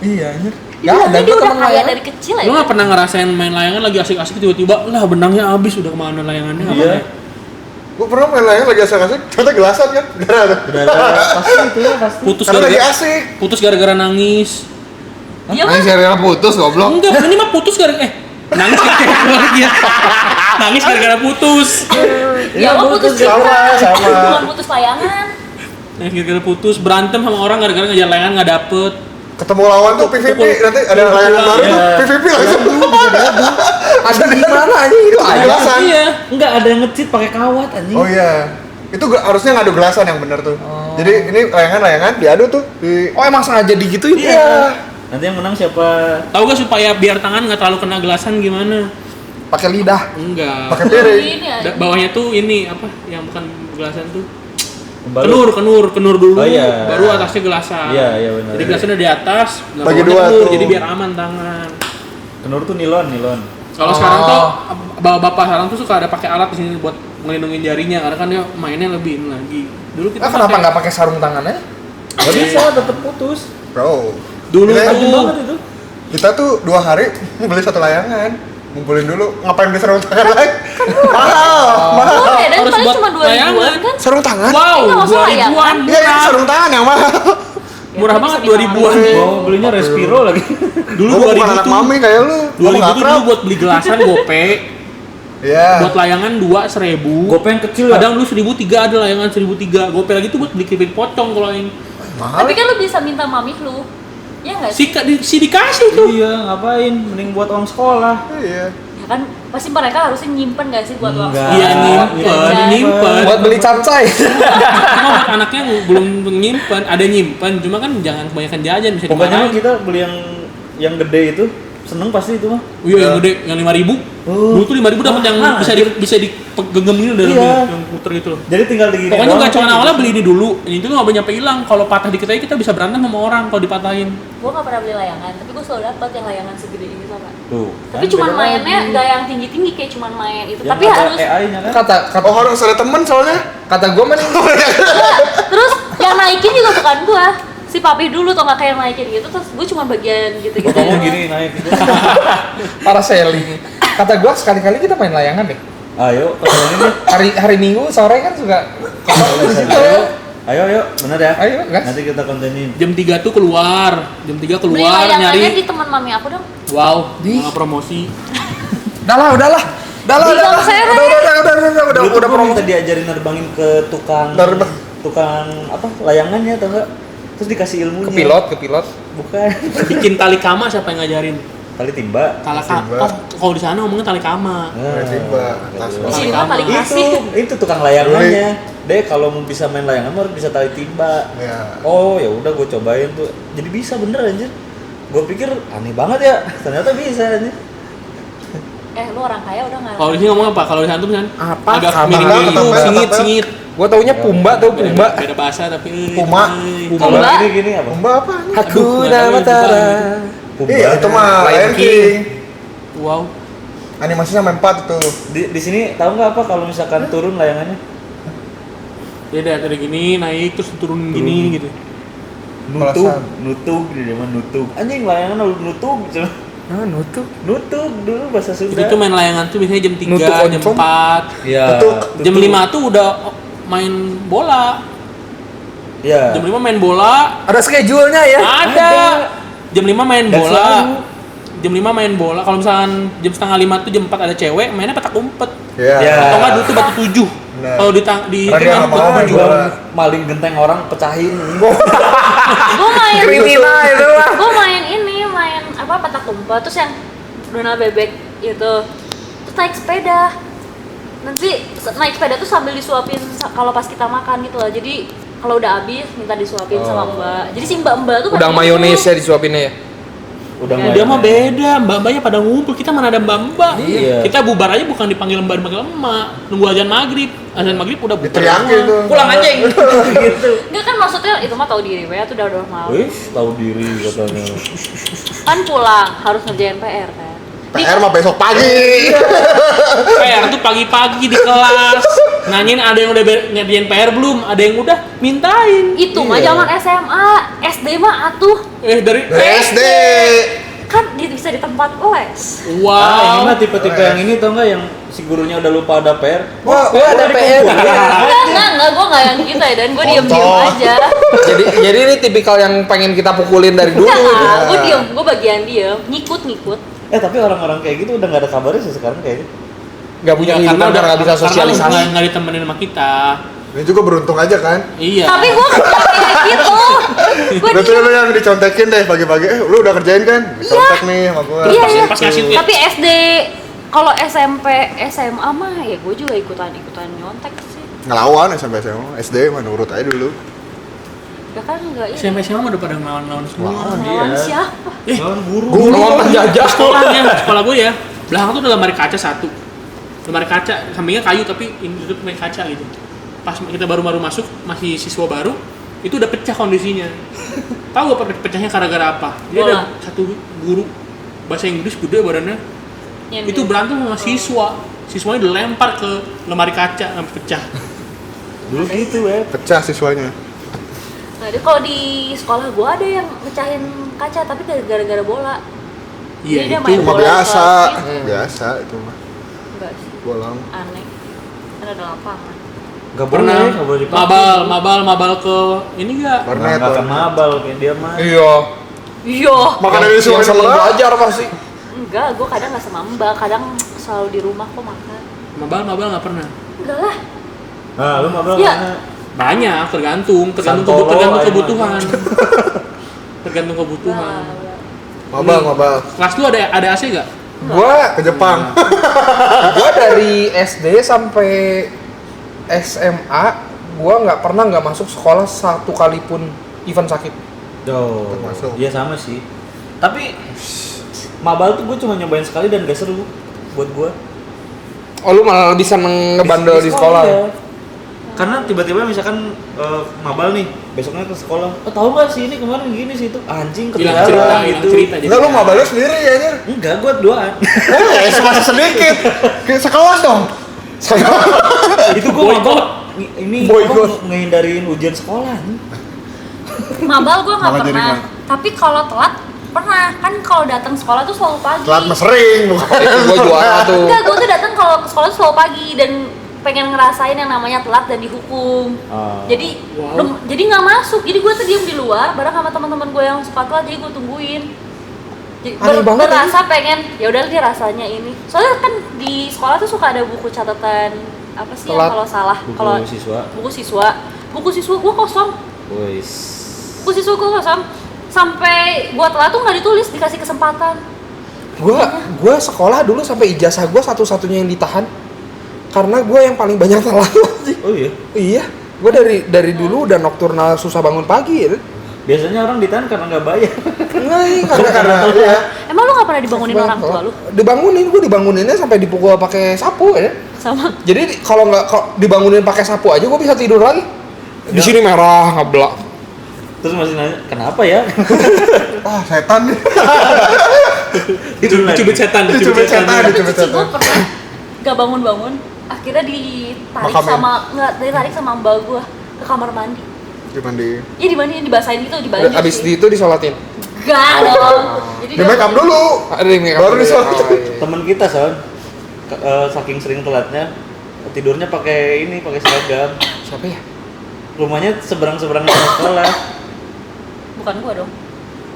Iya, anjir.
Iya,
Nggak ada,
dia
gua
udah
temen
kaya
layangan.
dari kecil ya.
lu nggak pernah ngerasain main layangan lagi asik-asik tiba-tiba lah benangnya habis udah kemana layangannya nggak
Iya.
pernah?
Gue pernah main layang lagi asik-asik, ternyata gelasan kan.
Udah pasti itu ya pasti.
Putus
Karena lagi
gara-gara
asik.
putus gara-gara nangis.
Iya
Ini
kan?
serial putus goblok.
Enggak, ini mah putus gara-gara nangis gara-gara dia. Nangis gara-gara putus.
Ya lo putus
sama,
juga.
sama.
Bukan putus layangan.
Nangis gara-gara putus, berantem sama orang gara-gara ngejar layangan nggak dapet.
Ketemu lawan tuh PVP, nanti ada layangan baru tuh
Iya.
PVP langsung.
Ada di mana aja itu
Ada
ada.
gelasan.
Iya.
Enggak ada yang ngecit pakai kawat anjing.
Oh iya. Itu harusnya ngadu gelasan yang bener tuh. Jadi ini layangan diadu tuh di.
Oh emang sengaja digituin ya?
Iya.
Nanti yang menang siapa?
Tahu gak supaya biar tangan nggak terlalu kena gelasan gimana?
Pakai lidah.
Enggak.
Pakai piring.
Ini ya.
Bawahnya tuh ini apa? Yang bukan gelasan tuh.
Baru-
Kenur dulu,
Oh, iya.
baru atasnya gelasan.
Iya, iya benar.
Jadi gelasannya di atas,
Bagi
bawahnya
dua
kenur,
tuh.
jadi biar aman tangan.
Kenur tuh nilon.
Kalau sekarang tuh bapak sekarang tuh suka ada pakai alat di sini buat ngelindungin jarinya karena kan dia mainnya lebih ini lagi. Dulu kita
Kenapa nggak pakai sarung tangannya?
Gak bisa tetep putus.
Bro.
Dulu
Kita-
Tajam
tuh
banget itu.
Kita tuh 2 hari beli 1 layangan. Ngumpulin dulu, ngapain beli sarung tangan lagi? Mahal.
Murah ya, dan
Harus
paling
buat
cuma 2 ribuan
layangan.
kan?
Sarung tangan?
wow,
Nggak usah
2
layangan.
ribuan
Iya, ini
murah.
sarung tangan yang mahal.
Murah
Ya,
banget
bisa
2 ribuan.
Mau belinya Respiro lagi.
Dulu
Gua
2000
bukan anak
tuh.
mami kayak lu.
2000
nggak
tuh
akrab.
dulu buat beli gelasan gope,
Iya.
buat layangan 2 1.000.
Gope yang kecil ya.
Kadang dulu 1.003 ada layangan 1.003. Gope lagi tuh buat beli keripik pocong kalau yang
Mahal.
Tapi kan lu bisa minta mami lu. Ya nggak sih?
Si dikasih tuh.
Iya, ngapain? Mending buat uang sekolah.
Iya.
Ya kan pasti mereka harusnya nyimpen nggak sih buat uang
Enggak.
sekolah?
Iya, nyimpen.
Buat beli capcay.
Cuma buat anaknya belum nyimpen, ada nyimpen, cuma kan jangan kebanyakan jajan bisa
Pokoknya
dimarahin.
kita beli yang gede itu, seneng pasti itu mah.
Iya yang gede, yang 5.000.
Oh.
Dulu tuh 5.000 dapat yang
Mahal,
bisa digenggam ini dalam
Iya.
yang puter gitu loh.
Jadi tinggal digini.
Pokoknya
doang,
gacoan
kan?
awalnya beli ini dulu, ini tuh nggak nyampe hilang. Kalau patah dikit aja kita bisa berantem sama orang kalau dipatahin.
Gue nggak pernah beli layangan, tapi gue selalu dapat yang layangan segede ini sama.
Tuh.
Tapi
kan
cuman
beda
mainnya
lagi.
nggak yang tinggi-tinggi kayak cuman main itu.
Yang
Tapi
ada
harus
AI-nya kan.
Kata
Oh harus ada temen soalnya.
kata gue mending
terus yang naikin juga bukan gue. Si papi dulu tuh nggak kayak naikin gitu, terus gue cuma bagian gitu-gitu.
Kamu
doang.
gini naik gitu.
parasailing. Kata gue sekali-kali kita main layangan deh.
Ayo, pasangin deh.
Hari Minggu sore kan suka kosong di situ.
Ayo, bener ya.
Ayo, gas.
Nanti kita kontenin.
Jam 3 tuh keluar, jam 3
Beli
keluar
layangannya
nyari.
di teman mami aku dong.
Wow,
Di.
malah promosi.
Udahlah.
Bilang saya,
Dulu tuh
Udah
gua
promo.
minta diajarin nerbangin ke tukang apa layangannya atau enggak, terus dikasih ilmunya.
Ke pilot.
Bukan.
Bikin tali kama siapa yang ngajarin?
Tali timba.
Tali
Timba.
kama. Kalau di sana ngomongnya tali kama.
Timba.
Di sini mah paling
itu
kasih.
tukang layangannya. Deh kalau mau bisa main layangan harus bisa tali timba.
Ya.
Oh ya udah gue cobain tuh. Jadi bisa bener anjir. Gue pikir aneh banget ya. Ternyata bisa anjir.
Lu orang kaya udah nggak.
Kalau di sini ngomong apa? Kalau di sana tuh misalnya
Apa?
agak
Kama.
miring
Kata
gitu,
apa?
singit.
Gue taunya Pumba tuh Pumba.
Beda bahasa tapi
Puma.
Kalau
Pumba.
gini apa?
Pumba apa?
Aku
nggak
nama
tahu
Tara.
Pumba.
Iya itu mah
Lion
Lion
King.
King.
Wow.
Animasinya main 4 itu.
Di sini tahu nggak apa kalau misalkan turun layangannya?
Dia dari gini naik terus turun gini gitu.
Nutug,
Pelasan.
nutug di zaman nutug. Anjing layangan nutug gitu.
Nutup.
Nutug dulu bahasa
Itu
Sunda.
tuh main layangan tuh biasanya jam 3,
Nutuk
jam
oncom.
4.
Iya.
Nutug.
Jam 5 tuh udah main bola.
Iya.
Jam 5 main bola.
Ada schedule-nya ya?
Ada. Jam 5 main
Dan
bola.
selalu.
Jam 5 main bola. Kalau misalkan jam setengah 5 tuh jam 4 ada cewek, mainnya petak umpet.
Iya.
Ya.
Atau enggak dulu tuh batu 7.
Nah.
Kalau di
Lagi
main
nggak mau main
jual
bola.
maling genteng orang pecahin.
Gue main
Kriminal itu lah.
gue main apa petak umpet terus yang donal bebek itu terus naik sepeda nanti naik sepeda tuh sambil disuapin kalau pas kita makan gitu loh, jadi kalau udah habis minta disuapin sama mbak, jadi si mbak tuh
Udang
kayak gitu.
mayones ya disuapinnya ya?
Udah
Iya.
Dia mah beda, mbak-mbaknya pada ngumpul, kita mana ada mbak-mbak.
Iya.
Kita bubar aja bukan dipanggil mbak, dipanggil emak. Nunggu azan maghrib udah bubar.
Diteriakin tuh.
Pulang anjing.
gitu.
Enggak kan maksudnya itu mah tahu diri ya tuh udah malam
Wih, tahu diri katanya.
kan pulang harus ngerjain PR kan.
PR mah besok pagi.
PR tuh pagi-pagi di kelas. Nanyain ada yang udah ngerjain PR belum? Ada yang udah mintain.
Itu mah
Iya.
zaman SMA, SD mah atuh
Dari
SD.
kan bisa di tempat les.
Ah, ini
wow.
mah tipe-tipe yang ini tau nggak yang si gurunya udah lupa ada PR.
Wah,
ada PR.
Enggak, gue nggak yang gitu ya, dan gue diem-diem
Contoh.
aja.
jadi ini tipikal yang pengen kita pukulin dari dulu.
Enggak, gue diem, gue bagian diem, ngikut.
Tapi orang-orang kayak gitu udah nggak ada kabarnya sih sekarang kayaknya.
Gak punya kehidupan karena gak bisa sosialisasi.
Nggak ditemenin sama kita.
Ini juga beruntung aja kan.
Iya.
Tapi gue kayak gitu. Gue
Berarti lu yang dicontekin deh pagi-pagi. Lu udah kerjain kan? Dicontek nih sama gua.
Terus
Iya, iya.
pas ngasih tuh ya.
Tapi SD, kalau SMP, SMA mah ya gue juga ikutan nyontek sih.
Ngelawan sampai SMA. SD mah nurut aja dulu.
Ya kan enggak ini.
SMP SMA udah pada ngelawan-ngelawan semua.
Lawan
Iya.
siapa?
Lawan guru.
Lawan penjajah.
Sekolah gue ya, belakang tuh ada lemari kaca satu. Lemari kaca, sampingnya kayu tapi ini tutup pakai kaca gitu. Pas kita baru-baru masuk, masih siswa baru, itu udah pecah kondisinya. Tahu apa pecahnya gara-gara apa? Dia ada
Bola.
satu guru bahasa Inggris gede badannya,
Nyemil.
itu berantem sama siswa. Siswanya dilempar ke lemari kaca sampai pecah.
Dulu gitu ya.
Pecah siswanya.
Nah, jadi kalau di sekolah gue ada yang mecahin kaca tapi gara-gara bola.
Iya
Jadi dia
itu.
main
Cuma
bola
biasa.
kelas.
Biasa itu mah.
Enggak sih,
Bolong.
aneh. Kan ada lapangan.
Nggak
Pernah
boleh, nggak boleh dipakai.
mabal ke ini enggak?
Warnet.
Nggak akan mabal kayak dia mah.
Iya.
Iya.
Makanan di
Yang
sekolah
seneng
sebelah.
belajar pasti.
Enggak, gue kadang nggak sama mbak, kadang selalu di rumah kok makan.
Mabal nggak pernah.
Enggak lah.
Nah, lu mabal
Iya.
mana?
Banyak, tergantung
Santolo,
tergantung
ayo,
kebutuhan. Tergantung kebutuhan.
Mabal.
Kelas lu ada AC nggak?
Gua
Ke Jepang.
gua dari SD sampai SMA gua nggak pernah nggak masuk sekolah satu kali pun event sakit.
Termasuk.
Iya sama sih. Tapi mabal tuh gue cuma nyobain sekali dan gak seru buat gue.
Oh lu malah lebih seneng ngebandel di sekolah ya?
ya. Karena tiba-tiba misalkan mabal nih, besoknya ke sekolah. Oh tahu nggak sih ini kemarin gini sih itu anjing
Hilang
ketinggalan
cerita
gitu.
jadi.
Enggak, lu mabalnya sendiri ya anjir.
Enggak, gue duaan.
Masih sedikit. Kayak sekelas dong.
Itu gue
Boykot.
mabal ini
Boykot.
apa ngehindarin ujian sekolah nih.
Mabal gue nggak
Malah jadi
pernah. Tapi kalau telat pernah. Kan kalau datang sekolah tuh selalu pagi.
Telat mah sering bukan.
Itu gua juara tuh.
Enggak, gue tuh datang kalau ke sekolah tuh selalu pagi dan pengen ngerasain yang namanya telat dan dihukum. Jadi
Wow.
jadi nggak masuk. Jadi gue tuh diem di luar bareng sama teman-teman gue yang suka telat. Jadi gue tungguin. Jadi
Aneh banget
berasa pengen ya udah nih rasanya ini. Soalnya kan di sekolah tuh suka ada buku catatan apa sih
Telat.
yang kalau salah
Buku
kalau
siswa.
buku siswa gue kosong.
Wis.
Buku siswa gue kosong. Sampai gue telat tuh nggak ditulis, dikasih kesempatan.
Gua sekolah dulu sampai ijazah gua satu-satunya yang ditahan. Karena gua yang paling banyak telat.
Oh iya.
Iya, gua dari dulu udah nokturnal susah bangun pagi ya.
Biasanya orang ditahan karena nggak bayar.
Enggak,
Karena iya.
Emang lu nggak pernah dibangunin orang tua lu?
Dibangunin, gua dibanguninnya sampai dipukul pakai sapu ya.
Sama.
Jadi kalau dibangunin pakai sapu aja gua bisa tidur lagi. Di sini merah ngeblak.
Terus masih nanya, kenapa ya?
Ah, setan nih.
Dicubit setan.
Dicubit setan.
Tapi
Dicubit
cici gue
setan.
pernah gak bangun-bangun, akhirnya ditarik
Makamin.
ditarik sama mbak gue ke kamar mandi.
Dimandi.
Iya dimandiin, dibasahin gitu, dibanjir
Abis
sih.
itu disolatin.
Gak dong. Jadi
Di make up dulu.
Ada yang make up
Baru
dulu ya?
disolatin.
Oh, iya.
Temen kita Son, saking sering telatnya tidurnya pakai seragam.
Siapa ya?
Rumahnya seberang-seberang sama sekolah.
bukan gue dong.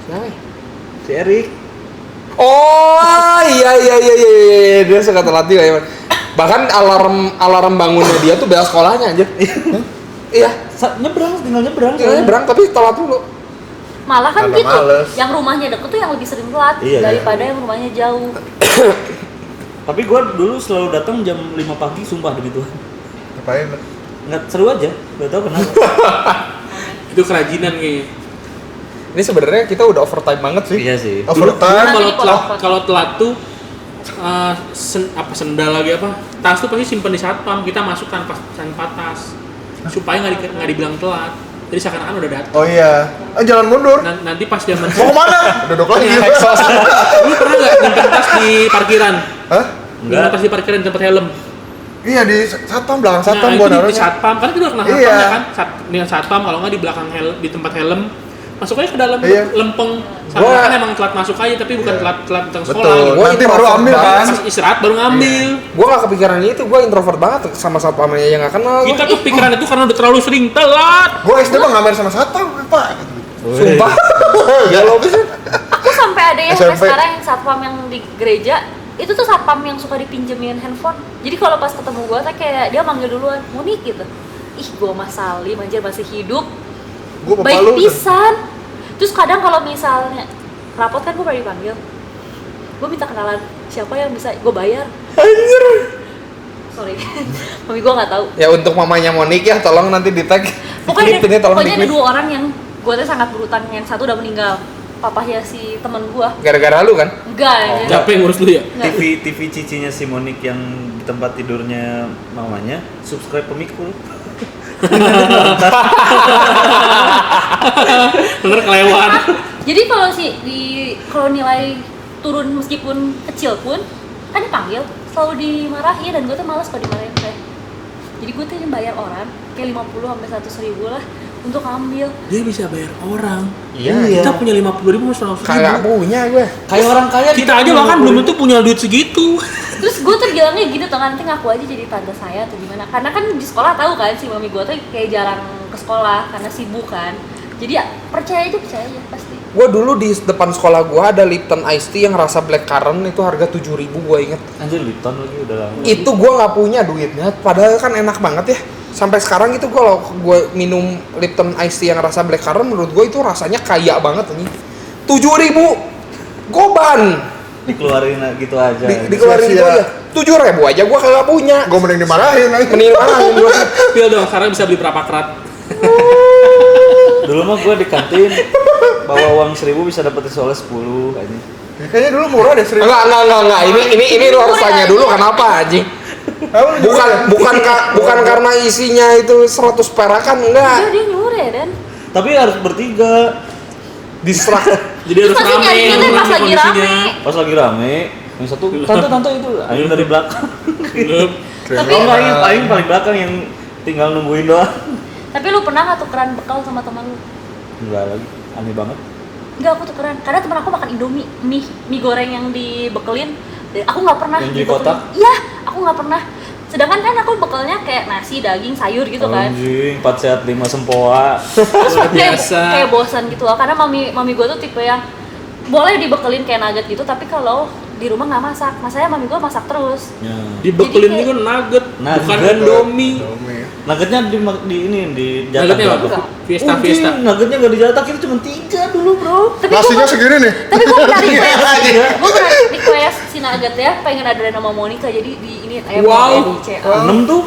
Siapa ya?
Si Erik.
Oh iya dia suka telat juga ya. Bahkan alarm bangunnya dia tuh bela sekolahnya aja. Iya,
Tinggal nyebrang.
nyebrang tapi telat dulu.
Malah kan
Karena
gitu,
males.
yang rumahnya deket tuh yang lebih sering telat
Iya,
daripada yang rumahnya jauh.
Tapi gue dulu selalu datang jam 5 pagi, sumpah demi Tuhan.
Ngapain?
Nggak seru aja, gak tau kenapa.
Itu kerajinan kayaknya.
Ini sebenarnya kita udah overtime banget sih.
Iya sih.
Overtime.
Kalau
Nanti
telat,
dipotong.
kalau telat tuh sendal lagi apa? Tas tuh pasti simpen di satpam. Kita masuk tanpa tas supaya nggak dibilang telat. Jadi seakan-akan udah datang.
Oh iya. Jalan mundur.
Nanti pas zaman
Mau kemana? Duduk lagi.
Iya, lu pernah nggak nyimpen tas di parkiran?
Hah?
Nyimpen tas di parkiran di tempat helm.
Iya di satpam, belakang satpam
Nah,
gua
itu di
naruhnya.
satpam, karena itu udah kena satpam
Iya.
ya kan? Dengan satpam, kalau nggak di belakang di tempat helm, masuk aja ke dalam
Iya.
lempeng. Sama kan emang telat masuk aja, tapi bukan
Iya.
telat tentang sekolah.
Betul.
Gitu.
Gua
Nanti baru
introvert
ambil
banget.
kan.
Pas istirahat baru ngambil.
Gua gak kepikiran itu, gua introvert banget sama satpamnya yang gak kenal.
Kita tuh pikiran itu karena udah terlalu sering telat.
Gua SD mah ngamen sama satpam, Pak.
Sumpah. Ya lo bisa.
Aku sampai ada yang sampai
SMP.
sekarang yang satpam yang di gereja itu tuh satpam yang suka dipinjemin handphone. Jadi kalau pas ketemu gue tuh kayak dia manggil duluan, Monik gitu. Ih, gue Mas Salim anjir masih hidup.
Gua bapak
Baik
lu.
pisan. Terus kadang kalau misalnya rapot kan gue pernah dipanggil. Gue minta kenalan siapa yang bisa gue bayar.
Anjir.
Sorry. Mami gue nggak tahu.
Ya untuk mamanya Monik ya, tolong nanti di tag.
Pokoknya
Ini tolong
ada
di-clip.
2 orang yang gue tuh sangat berutang. Yang satu udah meninggal. Papahnya si temen gue.
Gara-gara lu kan?
Enggak anjir.
Siapa yang ngurus lu ya?
Nggak.
TV cicinya si Monik yang di tempat tidurnya mamanya subscribe pemikul.
Bener kelewat.
Jadi kalau nilai turun meskipun kecil pun kan dipanggil, selalu dimarahin dan gue tuh males kalau dimarahin kayak. Jadi gue tuh bayar orang kayak 50 sampai 100 ribu lah untuk ambil.
Dia bisa bayar orang.
Iya.
Kita punya 50.000 mau 100.000.
Kagak punya gue.
Kayak orang kaya
Kita aja bahkan belum tentu punya duit segitu.
Terus gue tuh bilangnya gitu tuh, nanti ngaku aja jadi tante saya atau gimana. Karena kan di sekolah tahu kan si mami gue tuh kayak jarang ke sekolah karena sibuk kan. Jadi ya percaya aja pasti.
Gue dulu di depan sekolah gue ada Lipton Iced Tea yang rasa blackcurrant itu harga 7.000 gue inget.
Anjir Lipton lagi udah lama.
Itu gue nggak punya duitnya, padahal kan enak banget ya. sampai sekarang itu kalau gue minum Lipton Ice Tea yang rasa blackcurrant, menurut gue itu rasanya kaya banget nih. 7.000 goban
Dikeluarin gitu aja.
dikeluarin gitu
Sia-sia.
aja. 7.000 aja gue kagak punya.
Gue mending dimarahin lagi.
Mending marahin gue.
Pil dong, sekarang bisa beli berapa kerat?
Dulu mah gue di kantin bawa uang 1.000 bisa dapat soalnya 10 kayaknya.
Ya, kayaknya dulu murah deh 1.000.
Enggak. Ini lu harus tanya dulu kenapa anjing. Bukan karena isinya itu 100 perakan, enggak.
Dia nyuruh ya Dan.
Tapi harus bertiga.
Distrak.
Jadi harus
Terus pasti
rame,
nyari kita
harus
pas
rame
lagi
kondisinya.
Pas lagi rame, yang satu tante itu aing dari belakang.
Belum.
Tapi
Aing paling belakang yang tinggal nungguin doang.
tapi lu pernah nggak tukeran bekal sama teman lu?
Enggak lagi, aneh banget.
Enggak, aku tukeran. Karena teman aku makan Indomie, mie goreng yang dibekelin. Dan aku nggak pernah
Yang di
dibekelin.
kotak?
Iya, aku nggak pernah. Sedangkan kan aku bekelnya kayak nasi, daging, sayur gitu kan.
Anjing, 4 sehat 5 sempoa.
Terus kayak,
biasa.
kayak bosan gitu loh. Karena mami gue tuh tipe yang boleh dibekelin kayak nugget gitu, tapi kalau di rumah nggak masak. Masanya mami gue masak terus.
Ya.
Dibekelin
Jadi
juga nugget,
Nugget.
bukan Indomie.
Nuggetnya di jatah
Nuggetnya apa?
berapa?
Fiesta,
Anjing,
Fiesta.
Nuggetnya nggak dijatah, itu cuma 3 dulu bro.
Tapi
Nasinya
gua-
segini nih.
Tapi gue pernah request si nugget ya, pengen ada nama Monica, jadi di ini ayam
Wow.
di
6 tuh.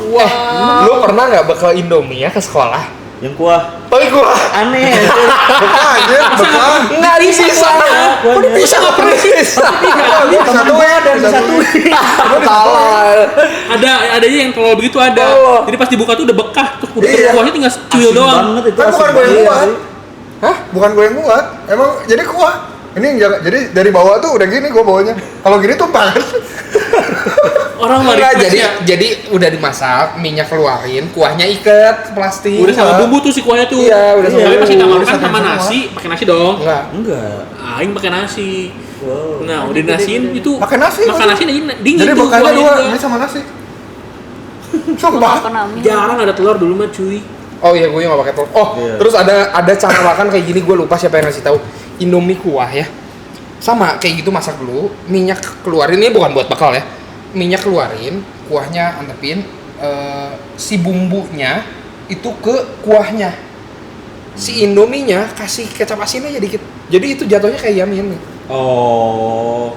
Lu pernah nggak bekal Indomie ya ke sekolah?
Yang kuah
Gua
aneh.
Bekal aja, bekal.
nggak disisa.
Kuahnya.
Bisa nggak pernah disisa?
Satunya dan satunya.
Salah.
Ada aja yang kalau begitu ada.
Oh.
Jadi pas dibuka tuh udah bekah, tuh udah
Iya.
kuahnya tinggal cuil
Asin
doang.
banget itu.
Kan
asin
bukan gue yang
banget.
buat.
Hah?
Bukan gue yang buat. Emang jadi kuah. Ini yang jadi dari bawah tuh udah gini gue bawanya. Kalau gini tumpah kan.
Orang nggak
Enggak,
request ya.
jadi udah dimasak, minyak keluarin, kuahnya iket plastik.
Udah sama bumbu tuh si kuahnya tuh.
Iya, udah sama
Tapi pas kita
bumbu.
makan sama
Udah sama
nasi, pakai nasi dong.
Enggak.
Enggak.
Aing pakai nasi.
Wow.
Nah, udah dinasiin itu.
Pakai nasi,
Makan
maksudnya.
nasi dingin
Jadi
tuh
bekalnya
kuahnya
dua,
juga.
ini sama nasi.
Gue
Sumpah.
gak pernah minum.
Jarang ada telur dulu mah cuy.
Oh iya, gue nggak pakai telur. Oh,
Iya.
terus ada cara makan kayak gini, gue lupa siapa yang ngasih tahu. Indomie kuah ya. Sama kayak gitu, masak dulu, minyak keluarin, ini bukan buat bekal ya. Minyak keluarin, kuahnya antepin, si bumbunya itu ke kuahnya. Si Indominya kasih kecap asin aja dikit. Jadi itu jatuhnya kayak yamin.
Oh.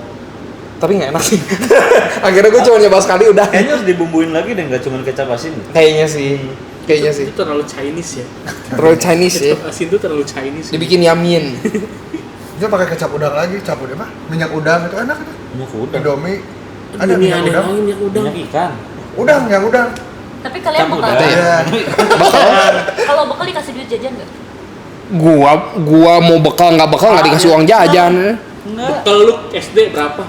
Tapi nggak enak sih. Akhirnya gue cuma nyoba sekali udah.
Kayaknya harus dibumbuin lagi deh, nggak cuma kecap asin.
Kayaknya sih. Kayaknya sih.
Itu terlalu Chinese ya.
Terlalu Chinese ya.
Kecap asin itu terlalu Chinese. Ya.
Dibikin yamin.
Dia pakai kecap udang lagi, kecap udang apa? Minyak udang itu enak itu.
Minyak udang.
Indomie. Ada
Ini
minyak
aneh
udang.
lagi minyak udang.
Minyak ikan.
Udang, yang udang.
Tapi kalian
Campur
bekal
dah.
Iya.
kalau bekal dikasih duit jajan nggak?
Gua mau bekal nggak dikasih uang jajan.
Enggak.
Kalau lu SD berapa?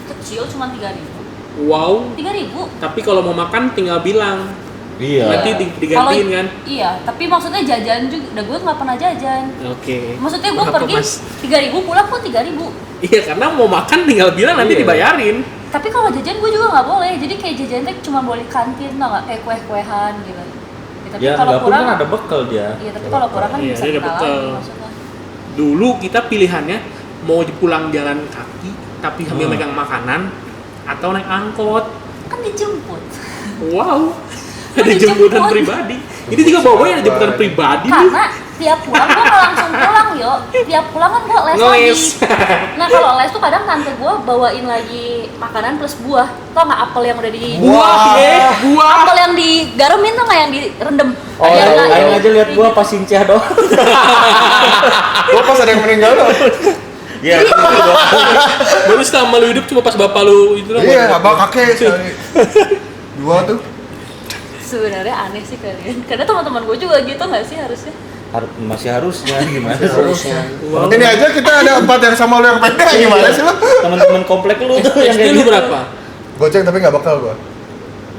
Kecil cuma 3.000.
Wow.
3.000.
Tapi kalau mau makan tinggal bilang.
Iya.
Nanti digantiin kan?
Iya, tapi maksudnya jajan juga. Udah gue nggak pernah jajan.
Oke.
Maksudnya gue
Berapa,
pergi
Mas?
3.000 pulang pun 3.000.
Iya, karena mau makan tinggal bilang nanti
Iya.
dibayarin.
Tapi kalau jajan gue juga nggak boleh. Jadi kayak jajan tuh cuma boleh kantin, tau nggak? Kayak kue-kuehan gitu. Ya, tapi
Ya
kalau
nggak pun
kurang,
kan ada bekal dia.
iya tapi kalau kurang kan
Iya,
bisa
dia ada
kita
bekal.
lagi maksudnya.
Dulu kita pilihannya mau pulang jalan kaki tapi sambil megang makanan atau naik angkot.
Kan dijemput.
Wow.
Mau
Ada jemputan
dijemput.
pribadi. Ini juga bawa ada jemputan pribadi nih.
Karena tiap pulang gue nggak langsung pulang yo. Tiap pulang kan gue les lagi.
Ngeles.
Nah kalau les tuh kadang tante gue bawain lagi makanan plus buah. Tau nggak apel yang udah di
Buah, buah.
apel yang digaremin tuh nggak yang direndam.
Oh,
Biar
iya,
nggak
Aing
ini.
aja lihat gua pas sinceh doang.
Gua pas ada yang meninggal tuh.
Iya.
Baru selama lu hidup cuma pas bapak lu itu doang.
Iya, apa kakek sekali. Dua tuh.
Sebenarnya aneh sih kalian. Karena teman-teman gue juga gitu nggak sih harusnya?
Masih harusnya gimana?
Harusnya.
Wow.
Ini aja kita ada 4 yang sama lu yang pendek gimana sih lu?
Teman-teman komplek lu tuh yang
SD
kayak
lu
gitu.
berapa?
Goceng tapi nggak bakal gua.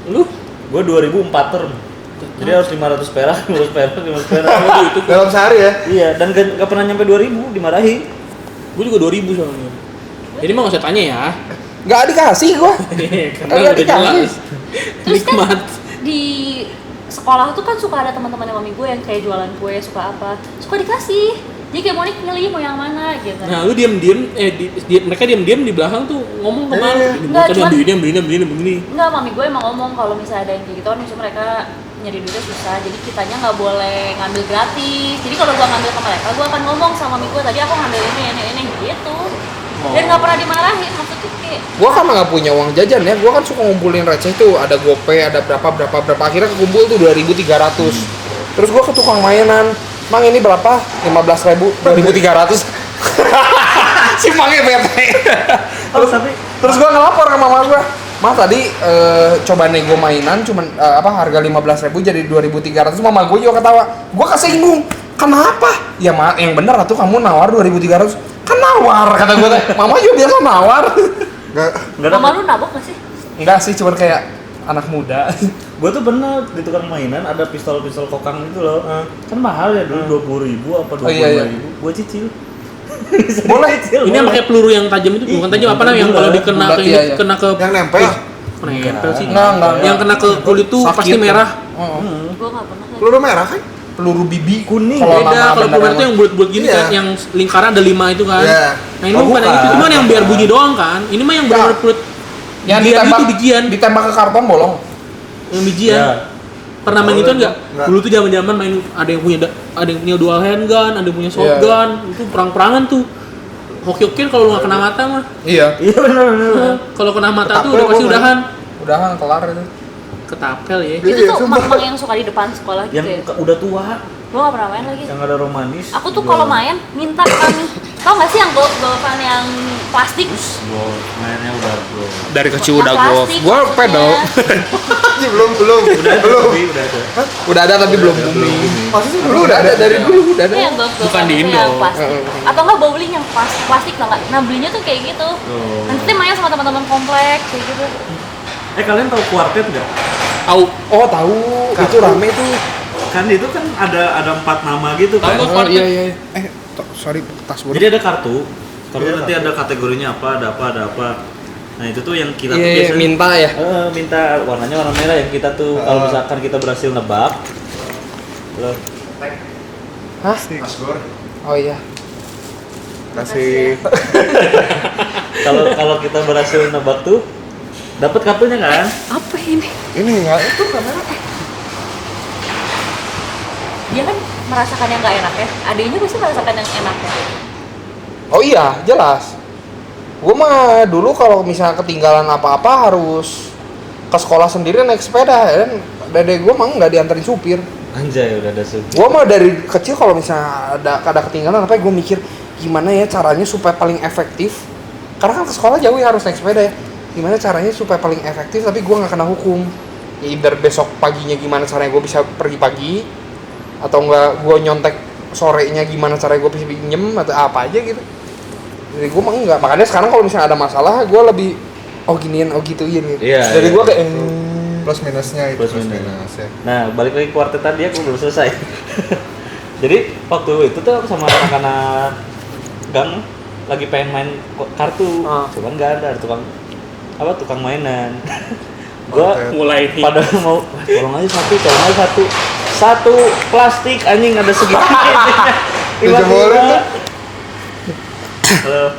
Lu?
Gua 2004 term. Jadi harus 500 perak, 500 perak, 500 perak.
Waduh, itu
Dalam sehari ya.
Iya, dan gak pernah nyampe 2000 dimarahi.
gue juga 2000 soalnya. Jadi mah nggak usah tanya ya.
Nggak dikasih gua.
Karena
Nggak
udah
dikasih.
jelas.
Terus kan
Nikmat.
di sekolah tuh kan suka ada teman-teman mami gue yang kayak jualan kue suka apa suka dikasih. Jadi kayak Monik milih mau yang mana gitu.
Nah, lu mereka diam-diam di belakang tuh ngomong ke malu. Ini
Enggak,
bocah diam begini.
Enggak, mami gue emang ngomong kalau misalnya ada yang kayak gitu kan misalnya mereka nyari duitnya susah, jadi kitanya nggak boleh ngambil gratis. Jadi kalau gua ngambil ke mereka, gua akan ngomong sama mami gue tadi aku ngambil ini gitu. Dan nggak pernah dimarahin, maksudnya kayak
Gua kan nggak punya uang jajan ya, gua kan suka ngumpulin receh tuh, ada GoPay, ada berapa, akhirnya kekumpul tuh 2.300. Terus gua ke tukang mainan, Mang ini berapa? 15.000, 2.300. Si Mangnya bete. Terus gua ngelapor ke mama gua, Ma tadi coba nego mainan cuman harga 15.000 jadi 2.300. Mama gue juga ketawa. Gua kesinggung. Kenapa? Ya yang bener tuh kamu nawar 2.300. Kan nawar kata gue teh. Mama juga biasa nawar.
Enggak
mama lu nabok gak sih?
Enggak sih, cuman kayak anak muda.
Gue tuh pernah di tukang mainan ada pistol kokang itu loh. Kan mahal ya dulu 20.000 apa 25.000.
iya.
Gue cicil.
Boleh.
Ini yang pakai peluru yang tajam itu, bukan tajam apa namanya yang kalau dikena
bulat,
ke
iya, iya.
kena ke
Yang nempel.
nempel sih.
Enggak.
Yang kena ke kulit tuh
Sakit
pasti
tuh.
merah.
Gue nggak pernah.
Peluru merah kan?
Peluru bibi
Kuning.
Beda kalau peluru itu yang bulat-bulat gini
Iya.
kan, yang lingkaran ada 5 itu kan.
Iya.
Nah, ini
Oh,
bukan yang itu,
bukan.
cuman yang biar bunyi doang kan. Ini mah yang benar-benar kulit
yang
bijian
ditembak
gitu, bijian.
ditembak ke karton bolong.
Yang bijian.
Ya.
Pernah main itu enggak?
Enggak.
Dulu tuh zaman-zaman main ada yang punya dual handgun, ada yang punya shotgun, itu perang-perangan tuh. Hoki-hokian kalau lu nggak kena mata mah.
Iya.
Iya benar.
Kalau kena mata tuh
Ketapel
udah pasti
gua
udahan.
Udahan kelar itu.
Ketapel ya.
Itu
Iya,
tuh
sumpah.
mang yang suka di depan sekolah gitu
Yang
ya.
udah tua,
Gue gak pernah main lagi.
yang ada romanis.
Aku tuh kalau main minta kami. Tau gak sih yang golf-golfan yang plastik?
Wow, mainnya udah bro.
Dari kecil
Yang
udah golf.
plastik
Gua
maksudnya.
pedal.
belum.
Udah ada tapi udah ada.
Udah ada tapi belum booming.
Maksudnya
Dulu udah ada dari dulu udah ada.
Itu yang golf-golfan
Bukan di
itu
Indo.
yang plastik. Atau enggak bowling yang plastik tau gak? Nah belinya tuh kayak gitu.
Oh.
Nanti main sama teman-teman komplek kayak gitu.
Kalian tahu kuartet nggak?
Tahu.
Oh tahu, itu rame tuh.
Kan itu kan ada 4 nama gitu kan.
Tahu.
Oh iya. Sorry tas gua.
Jadi ada kartu
Iya,
nanti
kartu.
ada kategorinya ada apa. Nah itu tuh yang kita tuh
Iya,
biasanya
minta ya.
minta warnanya warna merah yang kita tuh kalau misalkan kita berhasil nebak. Loh,
Hah?
Asgor.
Oh iya.
Kasih.
kalau kita berhasil nebak tuh dapat kartunya kan?
Apa ini?
Ini enggak itu kamera.
Dia kan merasakan yang gak enak ya. Adiknya pasti merasakan yang enak ya.
Oh iya, jelas. Gua mah dulu kalau misalnya ketinggalan apa-apa harus ke sekolah sendiri naik sepeda ya kan. Dede gua mah nggak dianterin supir.
Anjay udah ada suku.
Gua mah dari kecil kalau misalnya ada ketinggalan apa gua mikir gimana ya caranya supaya paling efektif. Karena kan ke sekolah jauh ya harus naik sepeda ya. Gimana caranya supaya paling efektif tapi gua nggak kena hukum. Ya either besok paginya gimana caranya gua bisa pergi pagi atau enggak gua nyontek sorenya gimana caranya gua bisa pinjem atau apa aja gitu. Jadi gue mah enggak, makanya sekarang kalau misalnya ada masalah gue lebih giniin, gituin gitu.
Iya,
Jadi
iya.
gue kayak
Plus minusnya itu
Plus minus. Nah, balik lagi ke kuartet tadi aku belum selesai. Jadi waktu itu tuh aku sama anak-anak gang lagi pengen main kartu, cuman nggak ada tukang mainan. Gua
Mulai nih.
pada mau tolong aja satu plastik anjing ada segitiga.
Dijebolin tuh.
Halo.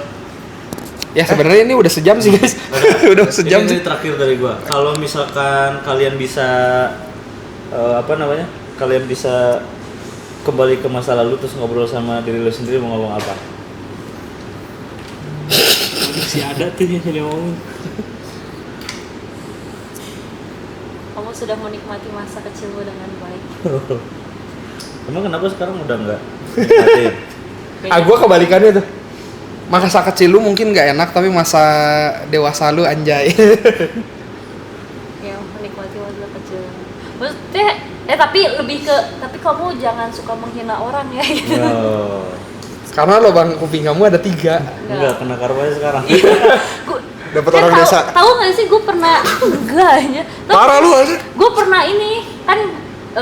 ya sebenarnya ini udah sejam sih guys. Udah sejam
Ini
sih.
terakhir dari gua. Kalau misalkan kalian bisa kalian bisa kembali ke masa lalu terus ngobrol sama diri lo sendiri mau ngomong apa?
Masih ada tuh yang jadi ngomong.
Kamu sudah menikmati masa kecilmu dengan baik.
Emang kenapa sekarang udah enggak? Nikmatin.
Gue kebalikannya tuh. Masa kecil lu mungkin nggak enak tapi masa dewasa lu anjay.
Ya menikmati masa kecil. Maksudnya tapi kamu jangan suka menghina orang ya gitu.
Oh.
Karena lubang kuping kamu ada 3.
Enggak kena karmanya sekarang.
Dapat orang desa.
Tahu nggak sih gue pernah enggak ya.
Parah lu aja.
Gue pernah ini kan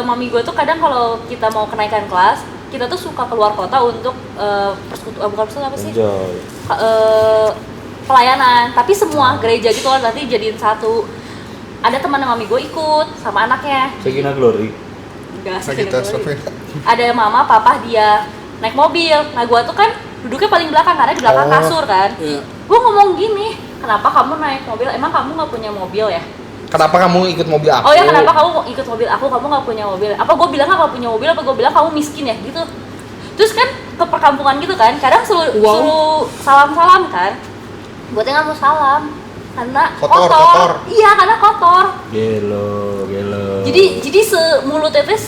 mami gue tuh kadang kalau kita mau kenaikan kelas kita tuh suka keluar kota untuk bukan persekutuan apa sih?
Enjoy.
Pelayanan, tapi semua gereja gitu kan nanti jadiin satu. Ada teman mami gue ikut sama anaknya.
Segina Glory.
Enggak sih.
Sagita Sofia.
Ada mama, papa dia. naik mobil. Nah gue tuh kan duduknya paling belakang karena di belakang kasur kan.
Iya.
Gue ngomong gini, kenapa kamu naik mobil? Emang kamu nggak punya mobil ya?
Kenapa kamu ikut mobil aku?
Oh ya kenapa kamu ikut mobil aku? Kamu nggak punya mobil? Apa gue bilang nggak punya mobil? Apa gue bilang kamu miskin ya? Gitu. Terus kan ke perkampungan gitu kan, kadang suruh salam-salam kan. Gue tuh nggak mau salam karena
Kotor.
Iya karena kotor.
Gelo.
Jadi mulutnya tuh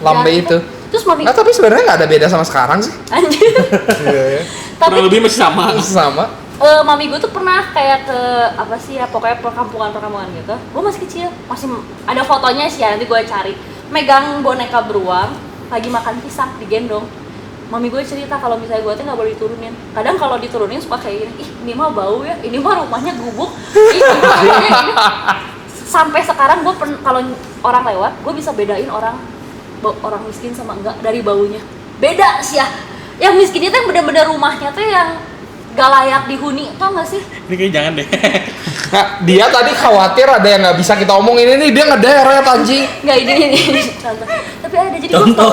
Lambe
ya,
itu.
Terus mami
Nah, tapi sebenarnya nggak ada beda sama sekarang sih.
anjir.
Iya ya.
Tapi
Kurang lebih masih sama.
Sama.
mami gue tuh pernah kayak ke apa sih ya pokoknya perkampungan gitu. Gue masih kecil, masih ada fotonya sih ya, nanti gue cari. Megang boneka beruang, lagi makan pisang digendong. Mami gue cerita kalau misalnya gue tuh nggak boleh diturunin. Kadang kalau diturunin suka kayak gini, ih ini mah bau ya, ini mah rumahnya gubuk. Ih, ini mah ini. Sampai sekarang gue kalau orang lewat, gue bisa bedain orang miskin sama enggak dari baunya. Beda sih ya. Yang miskin itu yang bener-bener rumahnya tuh yang gak layak dihuni, tau gak sih?
Ini kayaknya jangan deh.
Nah, dia tadi khawatir ada yang nggak bisa kita omongin ini dia ngederet anjing.
Nggak ini contoh. Tapi ada jadi
Contoh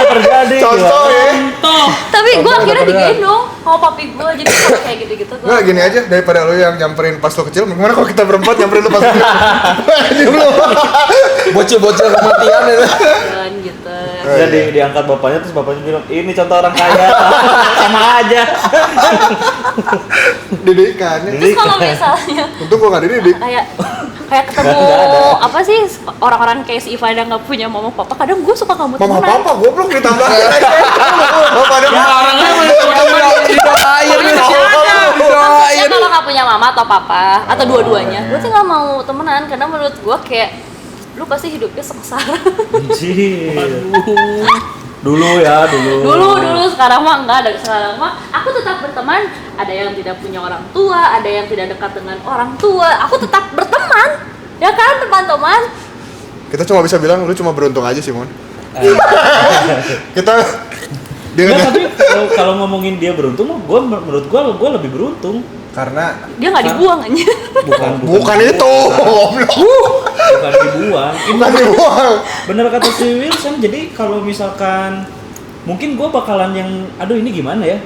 terjadi.
Contoh ya.
Toh.
Tapi gue
Contoh
akhirnya
beneran.
digendong sama papi gue, jadi kayak gitu-gitu.
Nggak gini aja, daripada lu yang nyamperin pas lu kecil, gimana kalau kita berempat nyamperin lu pas kecil? Anjing lu.
Bocil-bocil kematian itu.
Jalan gitu.
Ya diangkat bapaknya terus bapaknya bilang, "Ini contoh orang kaya." Sama aja.
Didikan.
Terus kalau misalnya
Untung gua nggak dididik.
kayak ketemu apa sih orang-orang kayak si Ivan yang nggak punya mama papa, kadang gue suka nggak mau
Mama
temenan.
papa goblok ditambah. Bapak ada
Orangnya
Didoain
Ya
didoain.
kalau nggak punya mama atau papa atau dua-duanya, gue sih nggak mau temenan karena menurut gue kayak lu pasti hidupnya sengsara.
Anjir. Dulu
dulu sekarang mah enggak ada. Sekarang mah aku tetap berteman, ada yang tidak punya orang tua, ada yang tidak dekat dengan orang tua, aku tetap berteman ya kan teman-teman.
Kita cuma bisa bilang lu cuma beruntung aja sih, Mon. Kita
Nggak, tapi kalau ngomongin dia beruntung, menurut gua lebih beruntung.
karena
Dia nggak dibuang aja.
bukan itu. Goblok.
Bukan dibuang.
Bukan dibuang.
Bener kata si Wilson, jadi kalau misalkan mungkin gua bakalan yang aduh ini gimana ya,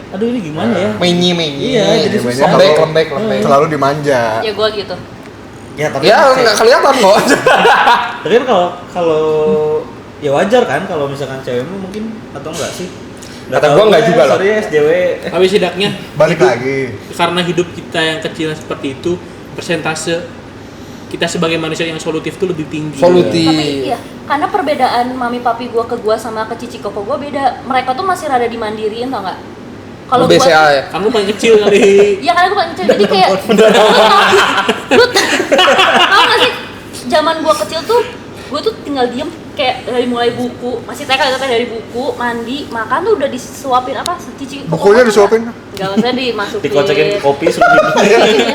Menyi.
Iya, jadi susah.
lembek.
Selalu dimanja.
Ya gue gitu.
Ya tapi
Ya nggak kelihatan kok.
tapi kan kalau ya wajar kan kalau misalkan cewekmu mungkin atau enggak sih?
Kata gua enggak juga loh.
Sorry ya, SJW.
Tapi setidaknya
Balik lagi.
karena hidup kita yang kecil seperti itu, persentase kita sebagai manusia yang solutif itu lebih tinggi.
Tapi iya, karena perbedaan mami papi gue ke gue sama ke cici koko gue beda. Mereka tuh masih rada dimandiriin tau nggak? Kalau
BCA ya.
Kamu paling kecil kali.
Iya karena gue paling kecil, jadi kayak lu tau gak sih? Zaman gue kecil tuh, gue tuh tinggal diem kayak dari mulai buku, masih TK gitu kan, dari buku, mandi, makan tuh udah disuapin apa? Cici koko.
Bukunya disuapin?
Gak usah dimasukin.
Dikocekin kopi sudah.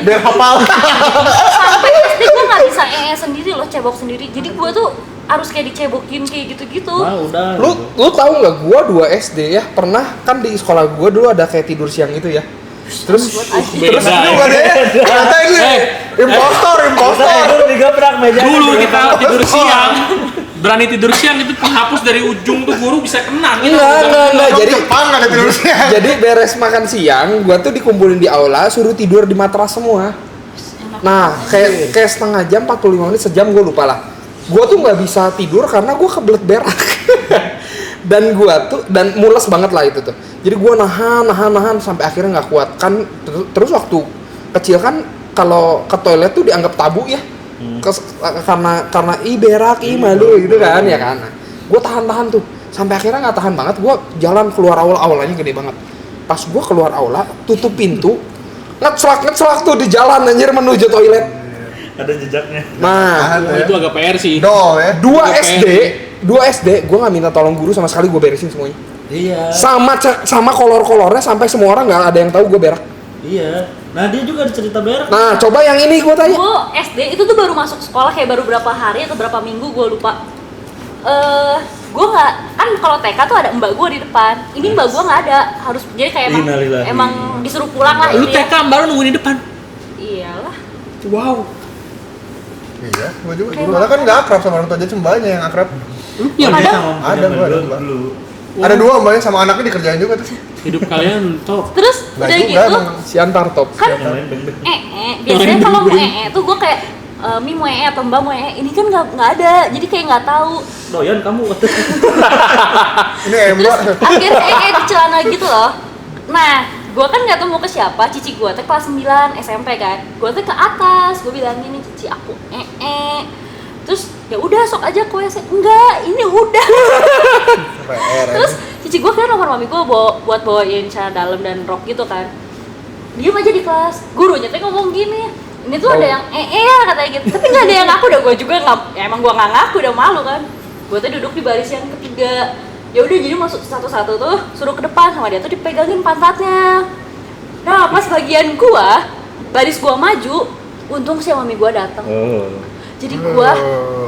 Biar hafal.
Sampai SD gue nggak bisa sendiri loh, cebok sendiri. Jadi gue tuh harus kayak dicebokin kayak gitu-gitu.
Nah, udah.
Lu tahu nggak gua 2 SD ya pernah kan di sekolah gua dulu ada kayak tidur siang gitu ya. Terus
Beda.
Bukan ya? Ternyata ini impostor.
Dulu digabrak meja.
Dulu kita tidur siang, berani tidur siang itu penghapus dari ujung tuh guru bisa kena.
Enggak. Jadi
Jepang ada tidurnya.
jadi beres makan siang, gua tuh dikumpulin di aula, suruh tidur di matras semua. Nah, kayak setengah jam, 45 menit, sejam gua lupa lah. Gua tuh nggak bisa tidur karena gua kebelet berak. Dan mules banget lah itu tuh. Jadi gua nahan sampai akhirnya nggak kuat kan. Terus waktu kecil kan kalau ke toilet tuh dianggap tabu ya. Karena berak malu gitu kan ya kan. Nah, gua tahan tuh sampai akhirnya nggak tahan banget. Gua jalan keluar aulanya gede banget. Pas gua keluar aula, tutup pintu, ngecelak tuh di jalan anjir menuju toilet.
Ada jejaknya.
Nah,
Oh, itu agak PR sih.
Dol ya.
2 SD, gue nggak minta tolong guru sama sekali, gue beresin semuanya.
Iya.
Sama kolornya sampai semua orang nggak ada yang tahu gue berak.
Iya. Nah, dia juga ada cerita berak.
Nah, coba yang ini gue tanya.
Gue SD itu tuh baru masuk sekolah kayak baru berapa hari atau berapa minggu gue lupa. Gue nggak, kan kalau TK tuh ada mbak gue di depan. Ini mbak gue nggak ada, harus jadi kayak
Innalillahi.
emang disuruh pulang lah.
Lu
gitu ya.
TK baru nungguin di depan.
Iyalah.
Wow.
Iya, gua juga. Malah kan nggak akrab sama orang tua, jadi sembahnya yang akrab.
Lu yang
Ada.
Sama
Ada,
punya
gua ada,
dulu.
Mbak.
Dulu.
Ada 2 mbaknya sama anaknya dikerjain juga tuh.
Hidup kalian top.
Terus
Nggak
udah
juga,
gitu
emang.
Si antar top.
kan
Yang lain beng-beng.
biasanya kalau mau tuh gue kayak Mi mau atau Mbak mau ini kan nggak ada, jadi kayak nggak tahu.
Doyan kamu.
Ini
Terus
Mbak.
akhirnya di celana gitu loh. Nah, gue kan nggak tahu mau ke siapa. Cici gue tuh kelas 9 SMP kan. Gue tuh ke atas. Gue bilang gini, Cici aku Terus ya udah sok aja ke WC. Enggak, ini udah.
PR.
Terus cici gue kan nomor mami gue buat bawain celana dalam dan rok gitu kan. Diem aja di kelas. Gurunya tuh ngomong gini. Ini tuh ada yang ya katanya gitu. Tapi nggak ada yang ngaku, udah gue juga nggak. Ya emang gue nggak ngaku, udah malu kan. Gue tuh duduk di baris yang ketiga. Ya udah jadi masuk satu-satu tuh suruh ke depan sama dia tuh dipegangin pantatnya. Nah pas bagian gua baris gua maju, untung si mami gua datang. Jadi gua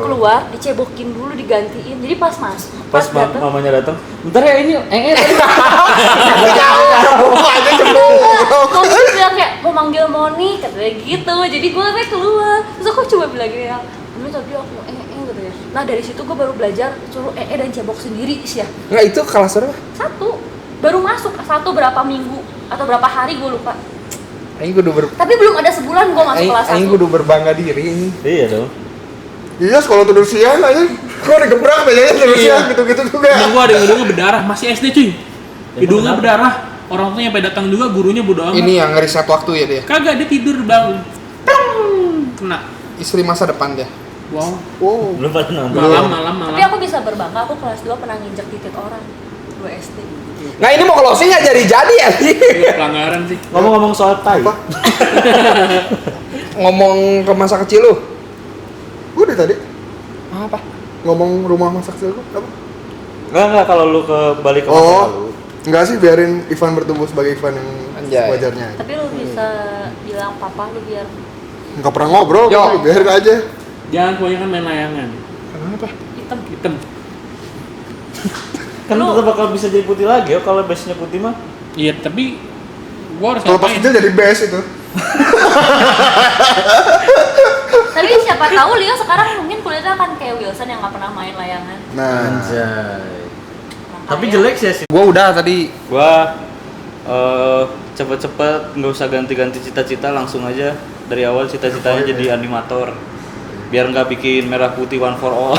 keluar dicebokin dulu digantiin. Jadi pas datang
Mamanya datang. Bentar ya ini
Aja
Mami tuh bilang kayak mau manggil Moni katanya gitu. Jadi gua kayak keluar. Terus aku coba bilang gini ya, Mami tadi aku gitu ya. Nah dari situ gue baru belajar suruh dan cebok sendiri sih ya.
Nggak, itu kelas berapa?
1 baru masuk 1 berapa minggu atau berapa hari gue lupa.
Aing kudu
Tapi belum ada sebulan gue masuk kelas 1.
Aing kudu berbangga diri.
Iya dong.
Iya, sekolah tidur siang aja. Gua digebrak bejanya tidur siang gitu-gitu juga.
Temen gua ada yang hidungnya berdarah, masih SD cuy. Hidungnya berdarah. Orang tuanya sampai datang juga, gurunya bodo amat.
Ini yang ngeriset waktu ya dia.
Kagak, dia tidur bangun. Plong! Kena.
Istri masa depan dia.
Wow.
Wow.
Belum pada nonton.
Malam.
Tapi aku bisa berbangga, aku kelas 2 pernah nginjek titik orang 2 SD.
Nah ini mau closing nggak jadi ya?
Iya, pelanggaran sih.
Ngomong-ngomong soal tai.
Apa?
Ngomong ke masa kecil lu.
Udah tadi
Apa?
ngomong rumah masa kecil gua apa?
Enggak kalau lu balik ke masa lalu.
Enggak sih, biarin Ivan bertumbuh sebagai Ivan yang
Anjay.
wajarnya.
Tapi lu bisa bilang papa lu biar
Enggak pernah ngobrol,
Yo.
biarin aja.
Jangan kebanyakan main layangan.
Kenapa?
Hitam.
Kan tetap bakal bisa jadi putih lagi ya kalau base-nya putih mah.
Iya, tapi gua harus
Kalau pas
ngapain?
kecil jadi best itu.
Tapi siapa tahu Leo sekarang mungkin kulitnya akan kayak Wilson yang nggak pernah main layangan.
Nah,
Anjay.
Makanya-
Tapi jelek sih ya sih.
Gua udah tadi.
Gua cepet-cepet nggak usah ganti-ganti cita-cita, langsung aja dari awal cita-citanya jadi animator. Biar nggak bikin merah putih one for all.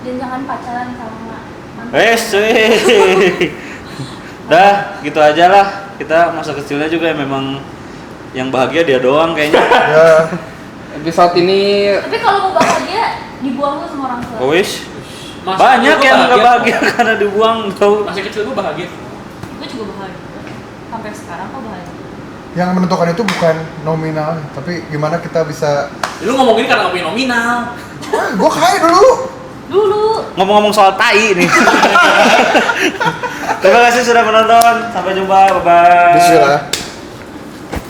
Dan jangan pacaran sama mantan.
Dah, gitu aja lah. Kita masa kecilnya juga memang yang bahagia dia doang kayaknya.
ya
Episode ini
Tapi kalau mau bahagia dibuang lu sama orang tua.
Oh, wish.
Masa
Banyak
gua
yang nggak bahagia karena dibuang tau.
Masih kecil gua bahagia.
Gue juga bahagia. Sampai sekarang kok bahagia.
yang menentukan itu bukan nominal, tapi gimana kita bisa.
Lu ngomong gini karena nggak punya nominal.
Gua kaya dulu.
Ngomong-ngomong soal tai nih. Terima kasih sudah menonton. Sampai jumpa. Bye bye.
Bismillah.